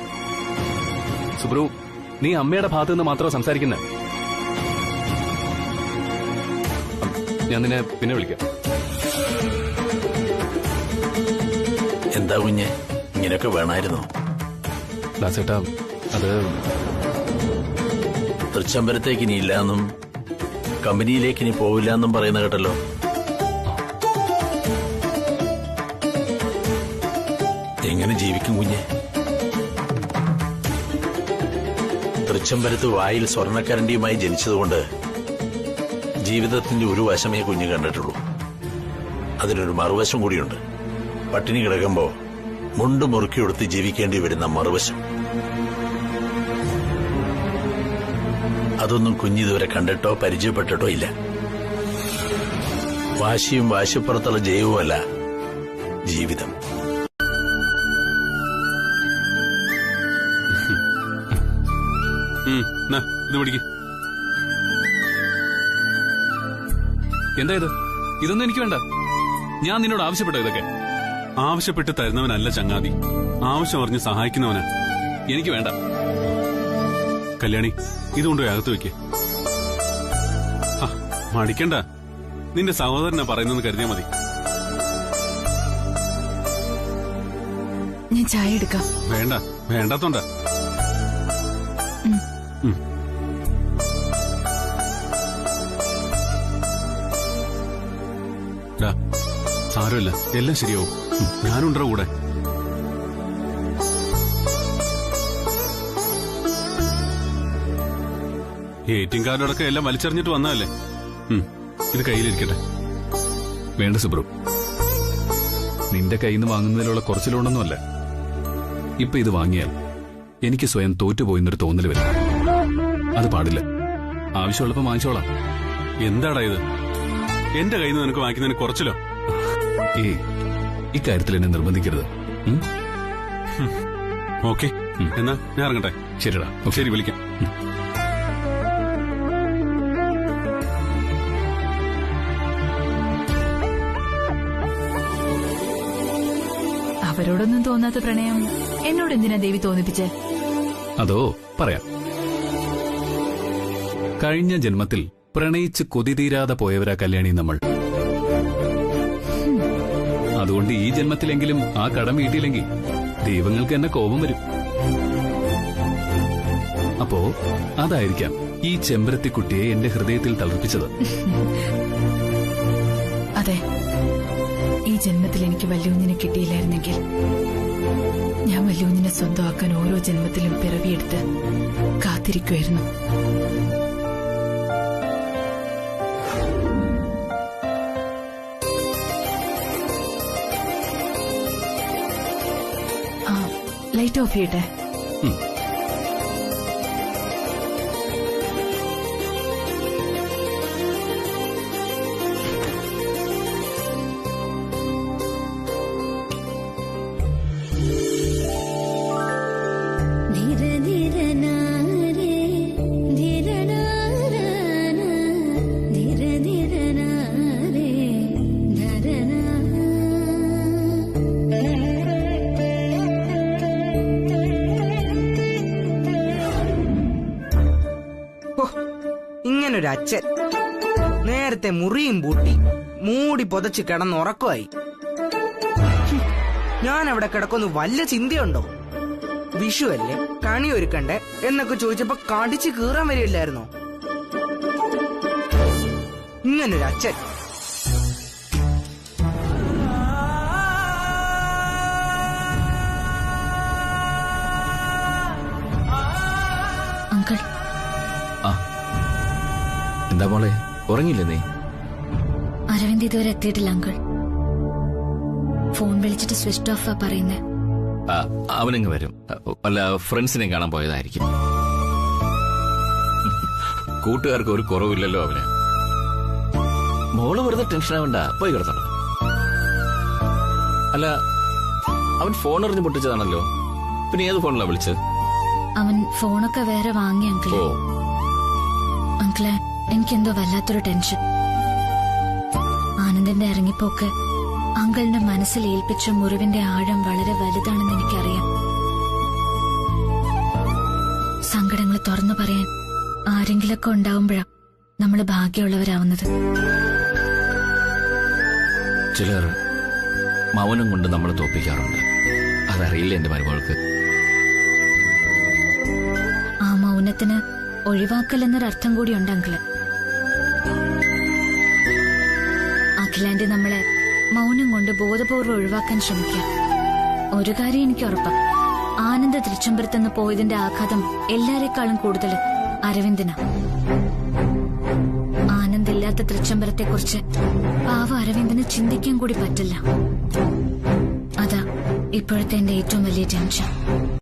സുബ്രു, നീ അമ്മയുടെ ഭാഗത്തുനിന്ന് മാത്രം സംസാരിക്കുന്നത്. ഞാൻ നിന്നെ പിന്നെ വിളിക്കാം. എന്താ കുഞ്ഞെ, ഇങ്ങനെയൊക്കെ വേണമായിരുന്നോ? ദാസേട്ടാ, അത് തൃച്ചംബരത്തേക്ക് ഇനി ഇല്ലാന്നും കമ്പനിയിലേക്ക് ഇനി പോവില്ല എന്നും പറയുന്ന കേട്ടല്ലോ. എങ്ങനെ ജീവിക്കും കുഞ്ഞെ? തൃച്ചംബരത്ത് വായിൽ സ്വർണ്ണക്കരണ്ടിയുമായി ജനിച്ചതുകൊണ്ട് ജീവിതത്തിന്റെ ഒരു വശമേ കുഞ്ഞ് കണ്ടിട്ടുള്ളൂ. അതിനൊരു മറുവശം കൂടിയുണ്ട്. പട്ടിണി കിടക്കുമ്പോ മുണ്ട് മുറുക്കിയെടുത്ത് ജീവിക്കേണ്ടി വരുന്ന മറുവശം. അതൊന്നും കുഞ്ഞിതുവരെ കണ്ടിട്ടോ പരിചയപ്പെട്ടിട്ടോ ഇല്ല. വാശിയും വാശിപ്പുറത്തുള്ള ജയവുമല്ല ജീവിതം. ഇത് പിടിക്ക്. എന്താ ഇത്? ഇതൊന്നും എനിക്ക് വേണ്ട. ഞാൻ നിന്നോട് ആവശ്യപ്പെട്ടോ ഇതൊക്കെ? ആവശ്യപ്പെട്ട് തരുന്നവനല്ല ചങ്ങാതി, ആവശ്യം അറിഞ്ഞ് സഹായിക്കുന്നവനാ. എനിക്ക് വേണ്ട. കല്യാണി, ഇതുകൊണ്ടുപോയി അകത്ത് വെക്ക്. മടിക്കണ്ട, നിന്റെ സഹോദരനാ പറയുന്നെന്ന് കരുതിയാ മതി. ഞാൻ ചായ എടുക്കാം. വേണ്ട, വേണ്ടാത്തോണ്ട. സാരമില്ല, എല്ലാം ശരിയാവും. ഞാനുണ്ടോ കൂടെ? എടിഎം കാർഡടക്കം എല്ലാം വലിച്ചെറിഞ്ഞിട്ട് വന്നതല്ലേ. ഇത് കയ്യിലിരിക്കട്ടെ. വേണ്ട സുബ്രു, നിന്റെ കയ്യിൽ നിന്ന് വാങ്ങുന്നതിലുള്ള കുറച്ചിലുണ്ടെന്നുമല്ല. ഇപ്പൊ ഇത് വാങ്ങിയാൽ എനിക്ക് സ്വയം തോറ്റുപോയെന്നൊരു തോന്നൽ വരും. അത് പാടില്ല. ആവശ്യമുള്ളപ്പോ വാങ്ങിച്ചോളാം. എന്താടാ ഇത്? എന്റെ കയ്യിൽ നിന്ന് നിനക്ക് വാങ്ങിക്കുന്നതിന് കുറച്ചിലോ? ഇക്കാര്യത്തിൽ എന്നെ നിർബന്ധിക്കരുത്. ഓക്കെ, എന്നാ ഞാൻ ഇറങ്ങട്ടെ. ശരിടാ. ശരി, വിളിക്കാം. അവരോടൊന്നും തോന്നാത്ത പ്രണയം എന്നോട് എന്തിനാ ദേവി തോന്നിപ്പിച്ചേ? അതോ പറയാം. കഴിഞ്ഞ ജന്മത്തിൽ പ്രണയിച്ച് കൊതി തീരാതെ പോയവരാ കല്യാണി നമ്മൾ. അതുകൊണ്ട് ഈ ജന്മത്തിലെങ്കിലും ആ കടം വീട്ടിയില്ലെങ്കിൽ ദൈവങ്ങൾക്ക് എന്നെ കോപം വരും. അപ്പോ അതായിരിക്കാം ഈ ചെമ്പരത്തിക്കുട്ടിയെ എന്റെ ഹൃദയത്തിൽ തളർപ്പിച്ചത്. അതെ, ഈ ജന്മത്തിൽ എനിക്ക് വല്യകുഞ്ഞിനെ കിട്ടിയില്ലായിരുന്നെങ്കിൽ ഞാൻ വല്യകുഞ്ഞിനെ സ്വന്തമാക്കാൻ ഓരോ ജന്മത്തിലും പിറവിയെടുത്ത് കാത്തിരിക്കുമായിരുന്നു. ലൈറ്റ് ഓഫ് ചെയ്യട്ടെ? ഇങ്ങനൊരച്ഛൻ നേരത്തെ മുറിയും പൂട്ടി മൂടി പൊതച്ച് കിടന്നുറക്കമായി. ഞാൻ അവിടെ കിടക്കൊന്ന് വല്ല ചിന്തയുണ്ടോ? വിഷുവല്ലേ, കണി ഒരുക്കണ്ടേ എന്നൊക്കെ ചോദിച്ചപ്പോ കടിച്ച് കീറാൻ വരില്ലായിരുന്നോ? ഇങ്ങനൊരച്ഛൻ. അങ്കിൾ, എന്താ മോളെ, ഉറങ്ങിയില്ലേ നീ? അരവിന്ദ് ഇതുവരെ എത്തിയിട്ടില്ല അങ്കിൾ. ഫോൺ വിളിച്ചിട്ട് സ്വിച്ച് ഓഫ് പറയുന്നേ. അവനിങ്ങ് വരും. വല്ല ഫ്രണ്ട്സിനെ കാണാൻ പോയതായിരിക്കും. കൂട്ടുകാർക്ക് ഒരു കുറവില്ലല്ലോ അവന്. മോള് വെറുതെ ടെൻഷൻ ആവണ്ട, പോയി കിടത്തണം. അല്ല, അവൻ ഫോൺ എറിഞ്ഞ് പൊട്ടിച്ചതാണല്ലോ. പിന്നെ ഏത് ഫോണിലാ വിളിച്ചത്? അവൻ ഫോണൊക്കെ വേറെ വാങ്ങി അങ്കിളെ. ഓ അങ്കിളെ, എനിക്കെന്തോ വല്ലാത്തൊരു ടെൻഷൻ. ആനന്ദിന്റെ ഇറങ്ങിപ്പോക്ക് അങ്കിളിന്റെ മനസ്സിൽ ഏൽപ്പിച്ച മുറിവിന്റെ ആഴം വളരെ വലുതാണെന്ന് എനിക്കറിയാം. സങ്കടങ്ങൾ തുറന്നു പറയാൻ ആരെങ്കിലൊക്കെ ഉണ്ടാവുമ്പോഴാ നമ്മള് ഭാഗ്യമുള്ളവരാവുന്നത്. ചിലർ മൗനം കൊണ്ട് നമ്മൾ തോപ്പിക്കാറുണ്ട്. അതറിയില്ല എന്റെ മരുമകൾക്ക്. ആ മൗനത്തിന് ഒഴിവാക്കൽ എന്നൊരർത്ഥം കൂടിയുണ്ട് അങ്കിള്. അഖിലാന്റി നമ്മളെ മൗനം കൊണ്ട് ബോധപൂർവ്വം ഒഴിവാക്കാൻ ശ്രമിക്കാം. ഒരു കാര്യം എനിക്ക് ഉറപ്പാ, ആനന്ദ തൃച്ചംബരത്തുനിന്ന് പോയതിന്റെ ആഘാതം എല്ലാരെക്കാളും കൂടുതൽ അരവിന്ദനാ. ആനന്ദില്ലാത്ത തൃച്ചംബരത്തെക്കുറിച്ച് പാവ അരവിന്ദന് ചിന്തിക്കാൻ കൂടി പറ്റില്ല. അതാ ഇപ്പോഴത്തെ എന്റെ ഏറ്റവും വലിയ ടെൻഷൻ.